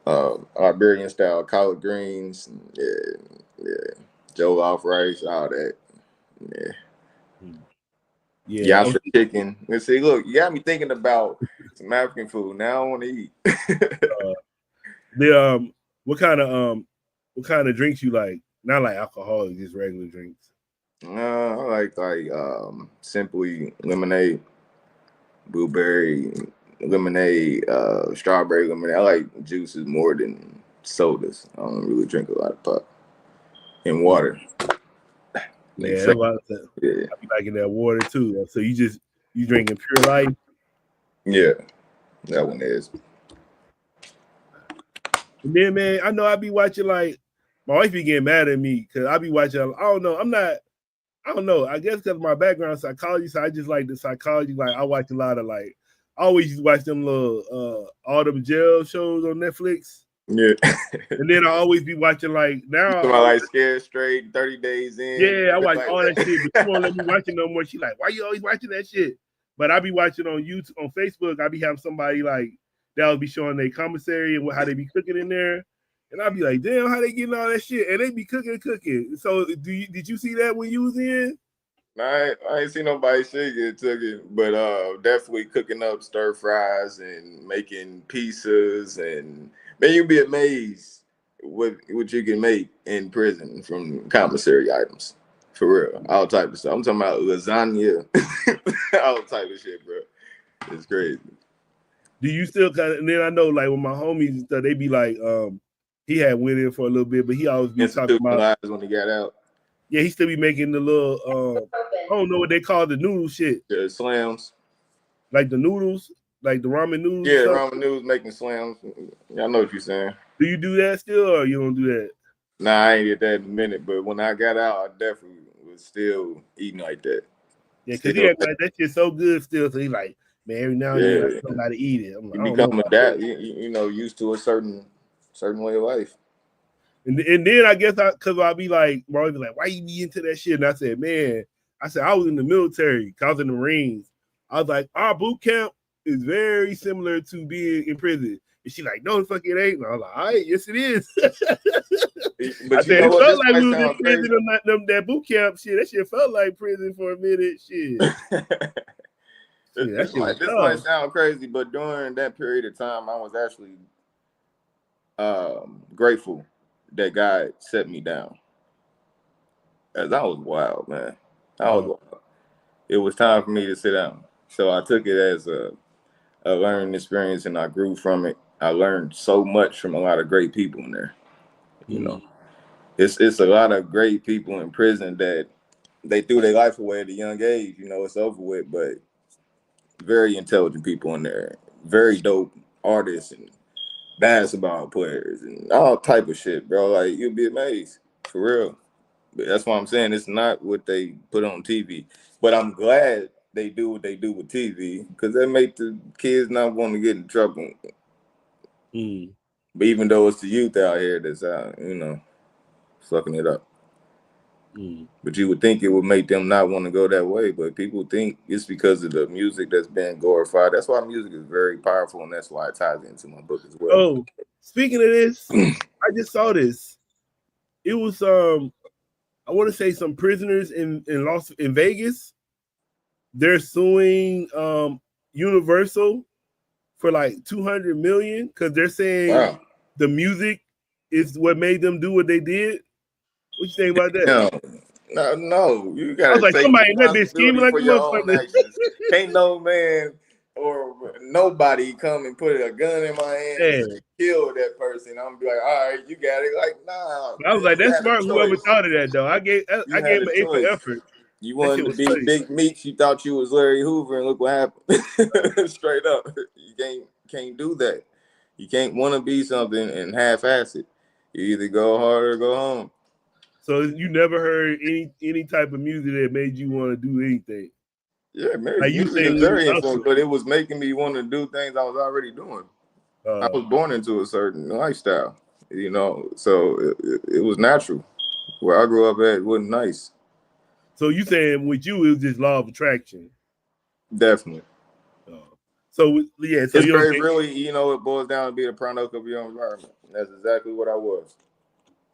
and, Liberian style collard greens. Yeah, jollof rice, all that. Yeah, Yasha chicken. Let's see. Look, you got me thinking about some African food. Now I want to eat. What kind of drinks you like? Not like alcoholic, just regular drinks. I like simply lemonade, blueberry lemonade, strawberry lemonade. I like juices more than sodas. I don't really drink a lot of pop and water. Yeah, I be liking that water too. So you drinking Pure Life? Yeah, that one is. And then, man, I know I be watching, like, my wife be getting mad at me because I be watching. I don't know. I guess because of my background in psychology, so I just like the psychology. Like, I watch a lot of, like, I always used to watch them little all them jail shows on Netflix. Yeah. And then I always be watching, like, now. I like Scared Straight, 30 Days In. Yeah, I watch all that shit, but she won't let me watch it no more. She like, why you always watching that shit? But I be watching on YouTube, on Facebook. I be having somebody, like, that'll be showing their commissary and how they be cooking in there. And I'll be like, damn, how they getting all that shit? And they be cooking. So did you see that when you was in? I ain't seen nobody shit get it, but definitely cooking up stir fries and making pizzas, and man, you'd be amazed what you can make in prison from commissary items. For real. All type of stuff. I'm talking about lasagna, all type of shit, bro. It's crazy. Do you still kind of, and then I know, like, with my homies and stuff, they be like, he had went in for a little bit, but he always be talking about when he got out. Yeah, he still be making the little I don't know what they call the noodle shit. The slams. Like the noodles, like the ramen noodles. Yeah, ramen noodles making slams. Y'all know what you're saying. Do you do that still, or you don't do that? Nah, I ain't did that in a minute, but when I got out, I definitely was still eating like that. Yeah, because he act like that shit's so good still. So he like, man, every now and then I still gotta eat it. I'm like, you become used to a certain way of life. And then I guess because I'll be like, Marley be like, why you be into that shit? And I said, man, I was in the military, I was in the Marines. I was like, our boot camp is very similar to being in prison. And she like, no, the fuck it ain't. And I was like, all right, yes it is. But I said, it felt like we was in prison on that boot camp shit. That shit felt like prison for a minute. Shit. This might sound crazy, but during that period of time, I was actually grateful that God set me down. As I was wild, man. It was time for me to sit down. So I took it as a learning experience, and I grew from it. I learned so much from a lot of great people in there. You know, it's a lot of great people in prison that they threw their life away at a young age. You know, it's over with, but very intelligent people in there, very dope artists and basketball players and all type of shit, bro. Like, you'll be amazed, for real. But that's why I'm saying it's not what they put on TV. But I'm glad they do what they do with TV, because they make the kids not want to get in trouble. But even though it's the youth out here that's out, fucking it up. But you would think it would make them not want to go that way. But people think it's because of the music that's been glorified. That's why music is very powerful, and that's why it ties into my book as well. Oh, speaking of this, I just saw this. It was I want to say some prisoners in Vegas. They're suing Universal for like $200 million because they're saying the music is what made them do what they did. What you think about that? No, you I gotta was like, take somebody in that bitch scheming responsibility like for a your own motherfucker. actions. Ain't no man or nobody come and put a gun in my hand and kill that person. I'm gonna be like, all right, you got it. Like, nah. I was like, that's smart. Whoever thought of that though, I gave him an A for effort. You wanted to be Big Meech. You thought you was Larry Hoover, and look what happened. Straight up, you can't do that. You can't want to be something and half-ass it. You either go hard or go home. So you never heard any type of music that made you want to do anything? Yeah, like music is very influential, but it was making me want to do things I was already doing. I was born into a certain lifestyle, you know, so it was natural. Where I grew up at, it wasn't nice. So you saying with you, it was just law of attraction? Definitely. So yeah, so it's very really, you know, it boils down to be a product of your environment. That's exactly what I was.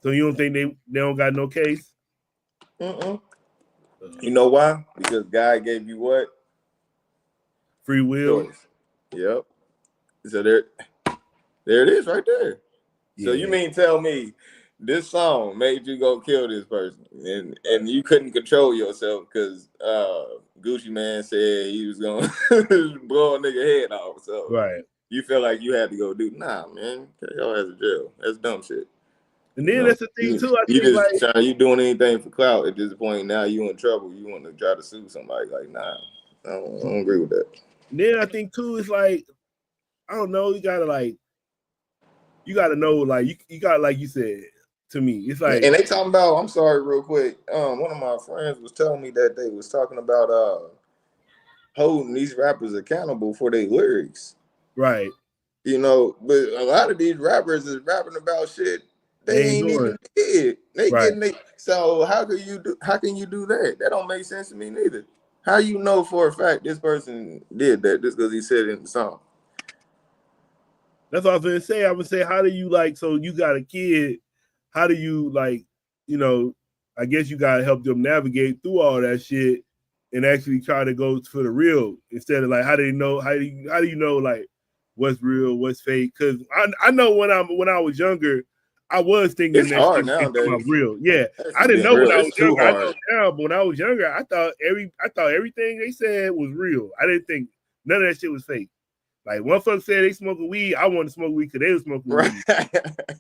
So you don't think they don't got no case? You know why? Because God gave you what? Free will. Choice. Yep. So there it is right there. Yeah. So you mean tell me this song made you go kill this person and you couldn't control yourself because Gucci Man said he was gonna blow a nigga head off. So you feel like you had to go do man, take your ass to jail. That's dumb shit. And then that's the thing too. I think you doing anything for clout at this point. Now you in trouble. You want to try to sue somebody? Like, nah, I don't agree with that. And then I think too, it's like, I don't know. You gotta know, like you got, like you said to me, it's like, and they talking about. I'm sorry, real quick. One of my friends was telling me that they was talking about holding these rappers accountable for their lyrics. Right. You know, but a lot of these rappers is rapping about shit they ain't even did. They getting it. So how can you do that? That don't make sense to me neither. How you know for a fact this person did that just because he said it in the song? That's what I was gonna say. I would say, how do you so you got a kid, how do you I guess you gotta help them navigate through all that shit and actually try to go for the real instead of how do you know what's real, what's fake? Because I know when I was younger, I was thinking it's hard nowadays. Real. Yeah. I didn't know when I was younger. I know now, but when I was younger, I thought everything they said was real. I didn't think none of that shit was fake. Like one fuck said they smoking weed, I wanted to smoke weed because they was smoking weed.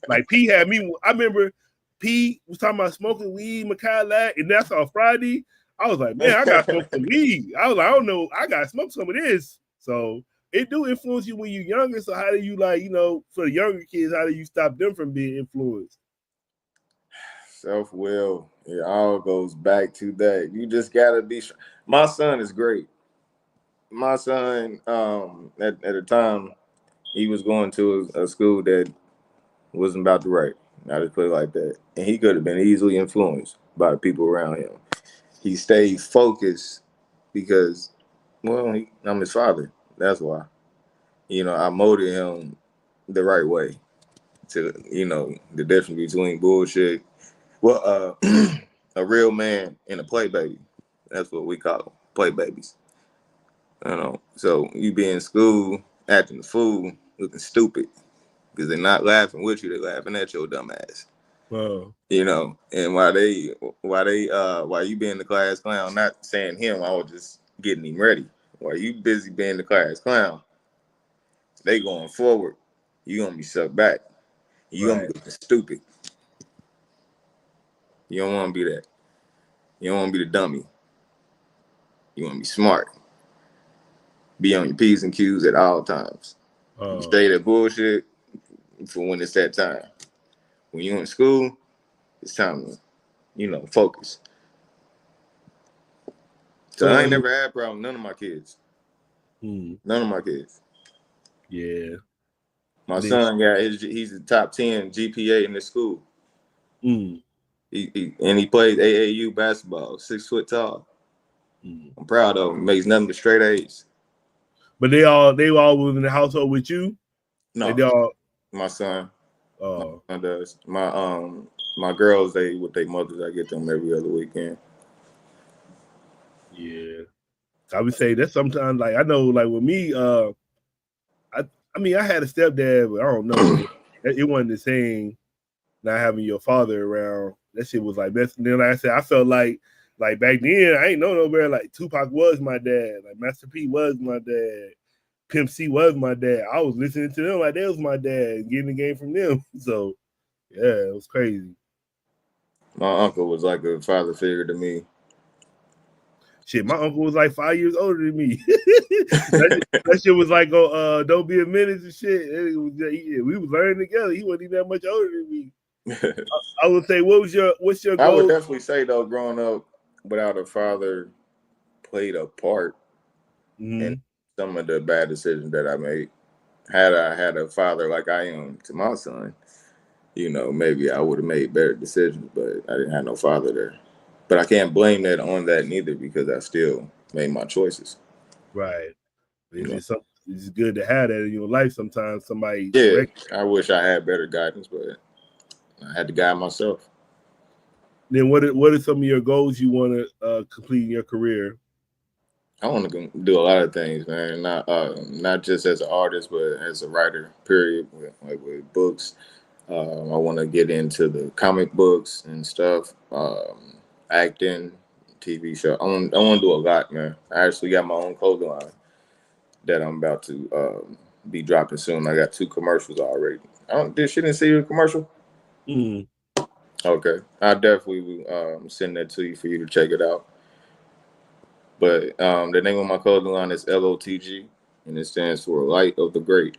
Like P had me. I remember P was talking about smoking weed, Makai, and that's on Friday. I was like, man, I got to smoke some weed. I was like, I don't know, I got to smoke some of this. So it do influence you when you're younger. So how do you for the younger kids, how do you stop them from being influenced? Self-will. It all goes back to that. You just gotta be. My son is great. My son, at the time, he was going to a school that wasn't about the right. I just put it like that. And he could have been easily influenced by the people around him. He stayed focused because, well, I'm his father. That's why. You know, I molded him the right way to, the difference between bullshit. Well, a real man and a play baby. That's what we call them, play babies. So you be in school acting a fool, looking stupid because they're not laughing with you; they're laughing at your dumb ass. Wow. And while you be in the class clown, not saying him, I was just getting him ready. While you busy being the class clown, they going forward. You gonna be sucked back. You gonna be looking stupid. You don't want to be that. You don't want to be the dummy. You want to be smart. Be on your P's and Q's at all times. Stay that bullshit for when it's that time. When you're in school, it's time to, focus. So I ain't never had a problem with none of my kids. None of my kids. Yeah. My son he's the top 10 GPA in the school. He plays AAU basketball, 6 foot tall. I'm proud of him. Makes nothing but straight A's. But they all was in the household with you? No, they all, my son. My son does. My girls, they with their mothers. I get them every other weekend. Yeah. I would say that sometimes, like, I know, like, with me, I mean, I had a stepdad, but I don't know. It wasn't the same not having your father around. That shit was like best. And then, like I said, I felt like back then, I ain't know nowhere. Like, Tupac was my dad. Like, Master P was my dad. Pimp C was my dad. I was listening to them like they was my dad and getting the game from them. So, yeah, it was crazy. My uncle was like a father figure to me. Shit, my uncle was like 5 years older than me. that shit was like, don't be a menace and shit. We was learning together. He wasn't even that much older than me. I would say, what's your goal? I would definitely say though, growing up without a father played a part in some of the bad decisions that I made. Had I had a father like I am to my son, you know, maybe I would have made better decisions, but I didn't have no father there. But I can't blame that on that neither because I still made my choices. Right. It's good to have that in your life sometimes. Somebody. Yeah, I wish I had better guidance, but I had to guide myself. Then what are some of your goals you want to complete in your career? I want to do a lot of things, man. Not just as an artist, but as a writer. Period. With books, I want to get into the comic books and stuff. Acting, TV show. I want to do a lot, man. I actually got my own clothing line that I'm about to be dropping soon. I got 2 commercials already. Did she didn't see your commercial? Okay, I definitely will send that to you for you to check it out. But the name of my clothing line is LOTG, and it stands for Light of the Great.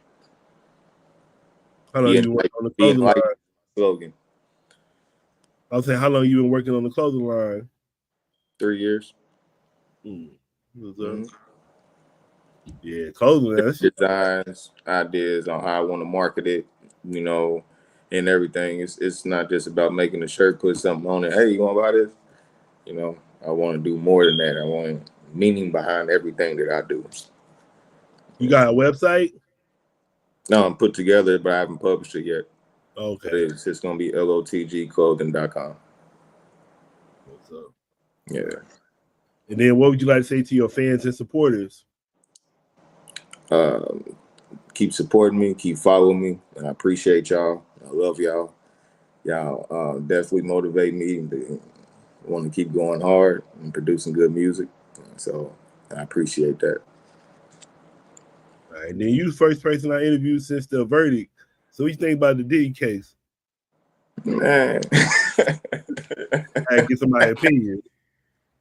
How long you been working on the clothing line? Slogan. I was saying, how long you been working on the clothing line? 3 years. Yeah, clothing line. Designs, ideas on how I want to market it, you know, and everything. It's not just about making a shirt, put something on it. Hey, you want to buy this? You know, I want to do more than that. I want meaning behind everything that I do. You got a website? No, I'm put together, but I haven't published it yet. Okay. But it's just going to be lotgclothing.com. What's up? Yeah. And then what would you like to say to your fans and supporters? Keep supporting me, keep following me, and I appreciate y'all. I love y'all. Y'all definitely motivate me to want to keep going hard and producing good music. So I appreciate that. All right, and then you the first person I interviewed since the verdict. So what you think about the Diddy case? Man. I get somebody's opinion.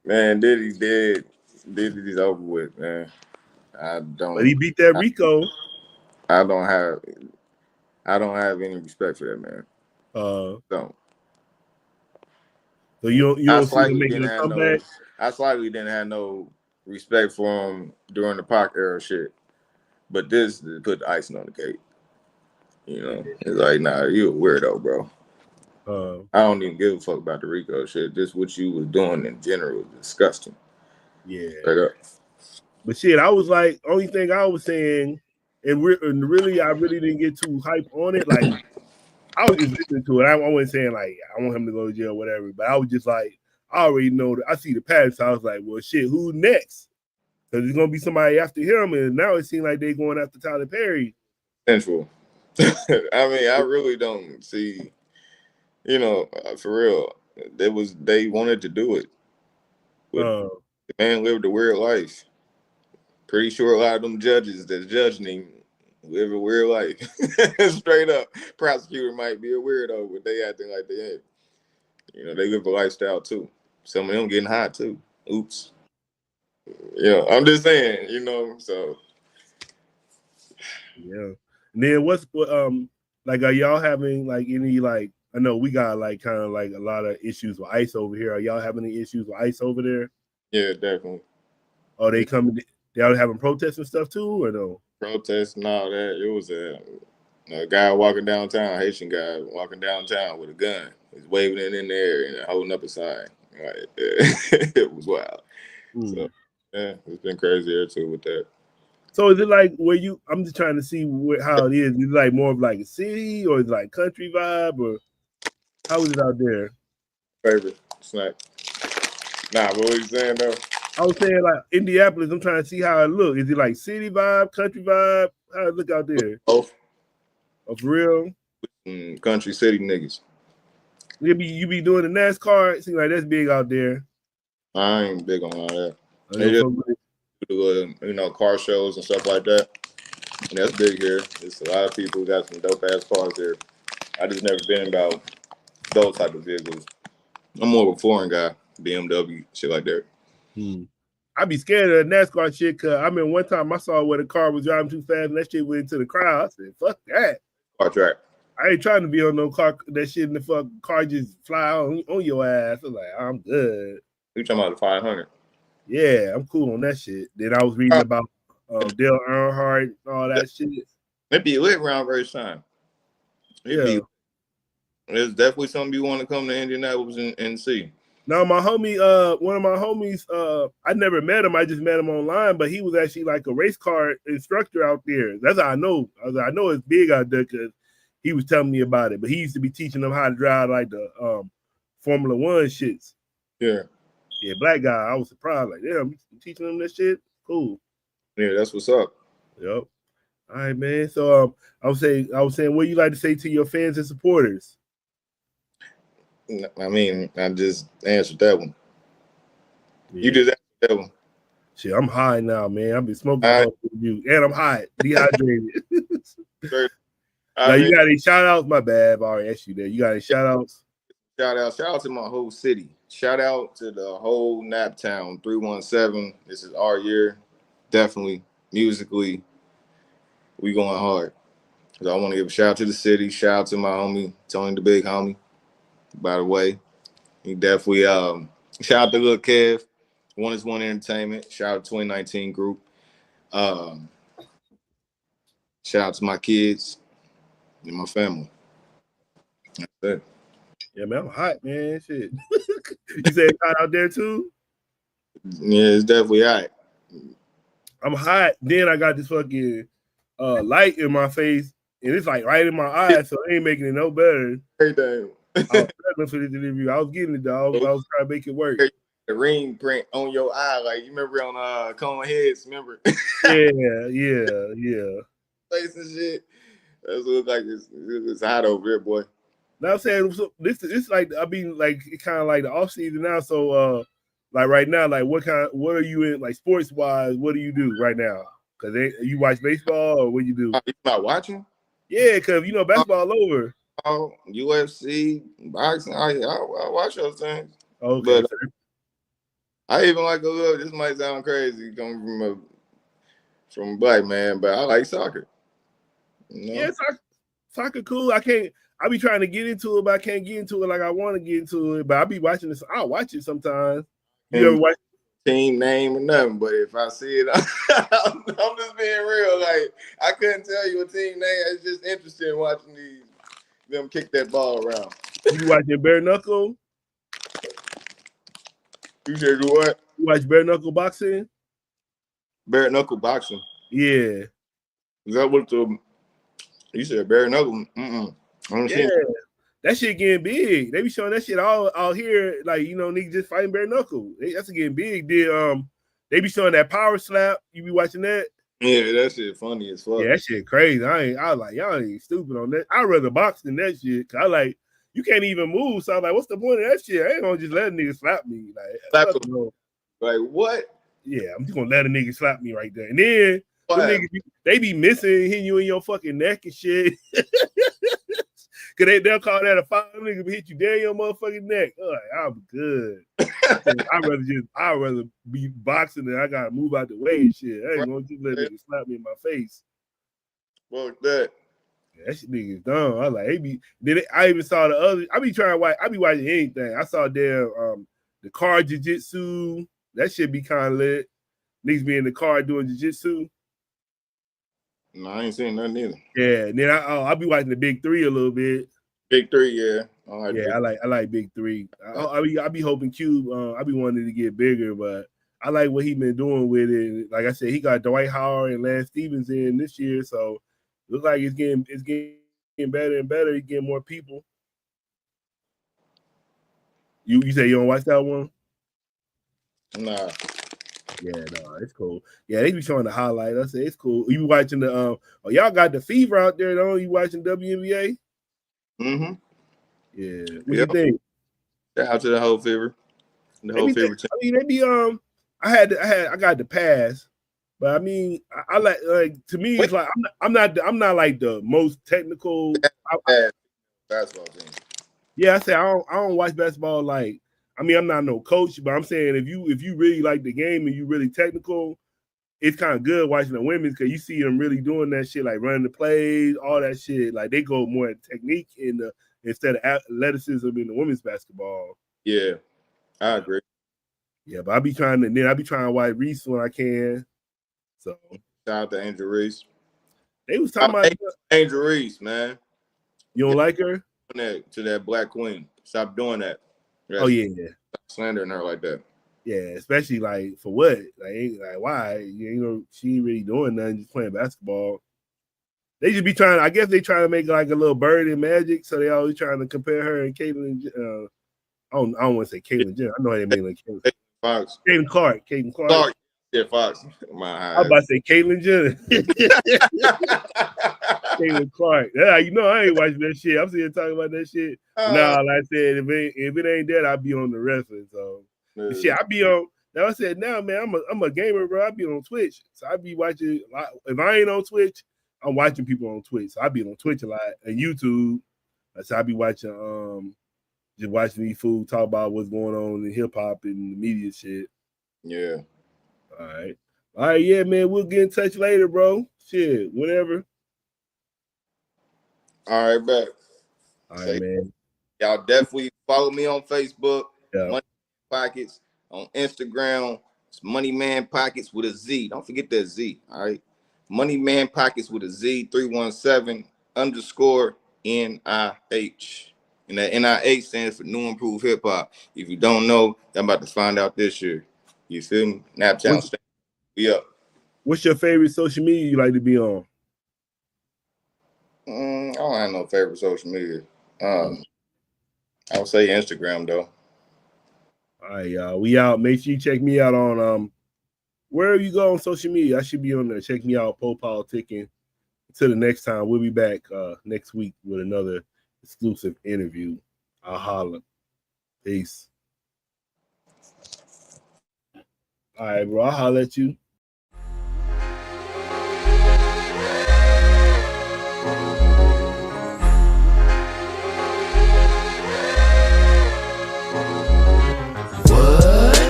Man, Diddy's dead. Diddy's over with, man. But he beat that Rico. I don't have any respect for that man. Don't. So you don't see him making a comeback? I slightly didn't have no respect for him during the Pac era shit. But this put the icing on the cake. You know, it's like, nah, you a weirdo, bro. I don't even give a fuck about the Rico shit. Just what you was doing in general was disgusting. Yeah. Straight up. But shit, I was like, only thing I was saying, and really, I really didn't get too hype on it. Like, I was just listening to it. I wasn't saying like I want him to go to jail or whatever, but I was just like, I already know that I see the pattern. So I was like, well, shit, who next? Because there's gonna be somebody after him, and now it seems like they're going after Tyler Perry. Central. I mean, I really don't see. You know, for real, they wanted to do it. But the man lived a weird life. Pretty sure a lot of them judges that's judging him live a weird life. Straight up, prosecutor might be a weirdo, but they acting like they ain't. You know, they live a lifestyle too. Some of them getting hot too. Oops. Yeah, I'm just saying, you know, so. Yeah. And then what like, are y'all having like any, like, I know we got like kind of like a lot of issues with ICE over here. Are y'all having any issues with ICE over there? Yeah, definitely. Are they coming? They all having protests and stuff too, or no? Protests and all that. It was a guy walking downtown, Haitian guy walking downtown with a gun. He's waving it in there and holding up a sign. Like, it was wild. So yeah, it's been crazy there too with that. So is it like where you? I'm just trying to see how it is. Is it like more of like a city or is it like country vibe or how is it out there? Favorite snack. Nah, but what you saying though? I was saying like Indianapolis. I'm trying to see how it look. Is it like city vibe, country vibe? How it look out there? Both. Oh, for real? Country city niggas. You be doing the NASCAR. It seems like that's big out there. I ain't big on all that. They just do, car shows and stuff like that. And that's big here. It's a lot of people who got some dope ass cars here. I just never been about those type of vehicles. I'm more of a foreign guy, BMW, shit like that. I be scared of the NASCAR shit because I mean one time I saw where the car was driving too fast and that shit went into the crowd. I said, fuck that. Car track. I ain't trying to be on no car, that shit in the fuck car just fly on your ass. I was like, I'm good. You talking about the 500? Yeah, I'm cool on that shit. Then I was reading about Dale Earnhardt and all that shit. It be lit around very time. There's definitely something you want to come to Indianapolis and see. Now, my homie, one of my homies, I never met him. I just met him online, but he was actually like a race car instructor out there. That's how I know. I know it's big out there because he was telling me about it. But he used to be teaching them how to drive like the Formula One shits. Yeah. Yeah, black guy. I was surprised. Like, damn, you teaching them that shit? Cool. Yeah, that's what's up. Yep. All right, man. So I was saying, what do you like to say to your fans and supporters? I mean, I just answered that one. Yeah. You just answered that one. Shit, I'm high now, man. I've been smoking all you, and I'm hot, dehydrated. Now, you got any shout outs? My bad. I already asked you that. You got any shout outs? Shout out to my whole city. Shout out to the whole Naptown 317. This is our year. Definitely musically, we going hard. So I want to give a shout out to the city. Shout out to my homie Tony the Big Homie. By the way, he definitely shout out to Lil Kev, One is One Entertainment. Shout out to 2019 group. Shout out to my kids and my family. That's it. Yeah, man, I'm hot, man. Shit. You say it's hot out there too? Yeah, it's definitely hot. I'm hot. Then I got this fucking light in my face, and it's like right in my eyes, so it ain't making it no better. Hey, damn. I was struggling for this interview. I was getting it, dog. I was trying to make it work. The ring print on your eye, like you remember on Cone Heads, remember? yeah. Face and shit. That look like it's hot over here, boy. Now I'm saying this like I mean like it's kind of like the off season now. So like right now, like what are you in like sports wise? What do you do right now? Because you watch baseball or what you do? You not watching? Yeah, because basketball over. Oh, UFC, boxing. I watch those things. Okay. But I even like a little. This might sound crazy coming from a black man, but I like soccer. You know? Yeah, soccer cool. I be trying to get into it, but I can't get into it like I want to get into it. But I be watching this. I'll watch it sometimes. You ever watch team name or nothing? But if I see it, I'm just being real. Like I couldn't tell you a team name. It's just interesting watching them kick that ball around. You watching bare knuckle? You said what? You watch bare knuckle boxing? Bare knuckle boxing. Yeah. Is that what you said? Bare knuckle. Yeah. That shit getting big. They be showing that shit all out here, like niggas just fighting bare knuckle. That's getting big. They be showing that power slap. You be watching that? Yeah, that shit funny as fuck. Yeah, that shit crazy. I was like, y'all ain't stupid on that. I'd rather box than that shit. Cause I like you can't even move. So I'm like, what's the point of that shit? I ain't gonna just let a nigga slap me. Like what? Yeah, I'm just gonna let a nigga slap me right there. And then niggas, they be missing, hitting you in your fucking neck and shit. Cause they'll call that a foul. Nigga hit you down your motherfucking neck. Like, I'm good. I'd rather be boxing than I gotta move out the way and shit. I ain't gonna just let niggas slap me in my face. Fuck that. Yeah, that shit niggas dumb. I was like, I even saw the other. I be watching anything. I saw the car jiu-jitsu. That shit be kind of lit. Niggas be in the car doing jiu-jitsu. No, I ain't seen nothing either. Yeah, and then I'll be watching the Big Three a little bit. Big Three, yeah. I like Big 3. I be hoping Cube. I be wanting to get bigger, but I like what he been doing with it. Like I said, he got Dwight Howard and Lance Stevens in this year, so looks like it's getting better and better. He's getting more people. You say you don't watch that one? Nah. Yeah, no, it's cool. Yeah, they be showing the highlight. I say it's cool. You watching the y'all got the fever out there, though? You watching WNBA? Mm-hmm. Yeah. What you think? Shout out to the whole fever. The whole fever team. I mean, they be I got the pass, but I mean, I like to me it's like I'm not like the most technical basketball team. Yeah, I say I don't watch basketball like. I mean, I'm not no coach, but I'm saying if you really like the game and you really technical, it's kind of good watching the women because you see them really doing that shit, like running the plays, all that shit. Like they go more at technique instead of athleticism in the women's basketball. Yeah, I agree. Yeah, but I be trying to watch Reese when I can. So shout out to Angel Reese. They was talking about Angel Reese, man. You don't like her? To that black queen. Stop doing that. Oh yeah. Stop slandering her like that. Yeah, especially like for what? Like why? She ain't really doing nothing, just playing basketball. They just be trying. I guess they trying to make like a little bird in Magic, so they always trying to compare her and Caitlyn. I don't want to say Caitlyn Jenner. I know they mean like Caitlyn Fox. Caitlyn Clark. Yeah, Fox. I was about to say Caitlyn Jenner. Caitlyn Clark. Yeah, I ain't watching that shit. I'm sitting talking about that shit. Nah, like I said, if it ain't that, I'll be on the wrestling. So shit, I be on. Now I said, now man, I'm a gamer, bro. I be on Twitch, so I be watching. If I ain't on Twitch, I'm watching people on Twitch. So I be on Twitch a lot and YouTube. So I be watching just watching these fools talk about what's going on in hip hop and the media shit. Yeah. All right, yeah, man. We'll get in touch later, bro. Shit, whatever. All right, bet. All right, man. Y'all definitely follow me on Facebook, yeah. MoneyMan Pocketz, on Instagram. It's MoneyMan Pocketz with a Z. Don't forget that Z. All right, MoneyMan Pocketz with a Z. 317_NIH. And that NIH stands for New Improved Hip Hop. If you don't know, I'm about to find out this year. You feel me? Snapchat. Yeah. What's your favorite social media you like to be on? I don't have no favorite social media. I would say Instagram though. All right, y'all. We out. Make sure you check me out on wherever you go on social media. I should be on there. Check me out, PoPolitickin. Until the next time, we'll be back next week with another exclusive interview. I'll holler. Peace. All right, bro. I'll holler at you.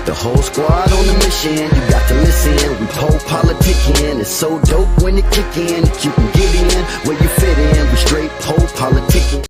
The whole squad on the mission, you got to listen. We PoPolitickin, it's so dope when it kick in. You can get in where you fit in. We straight PoPolitickin.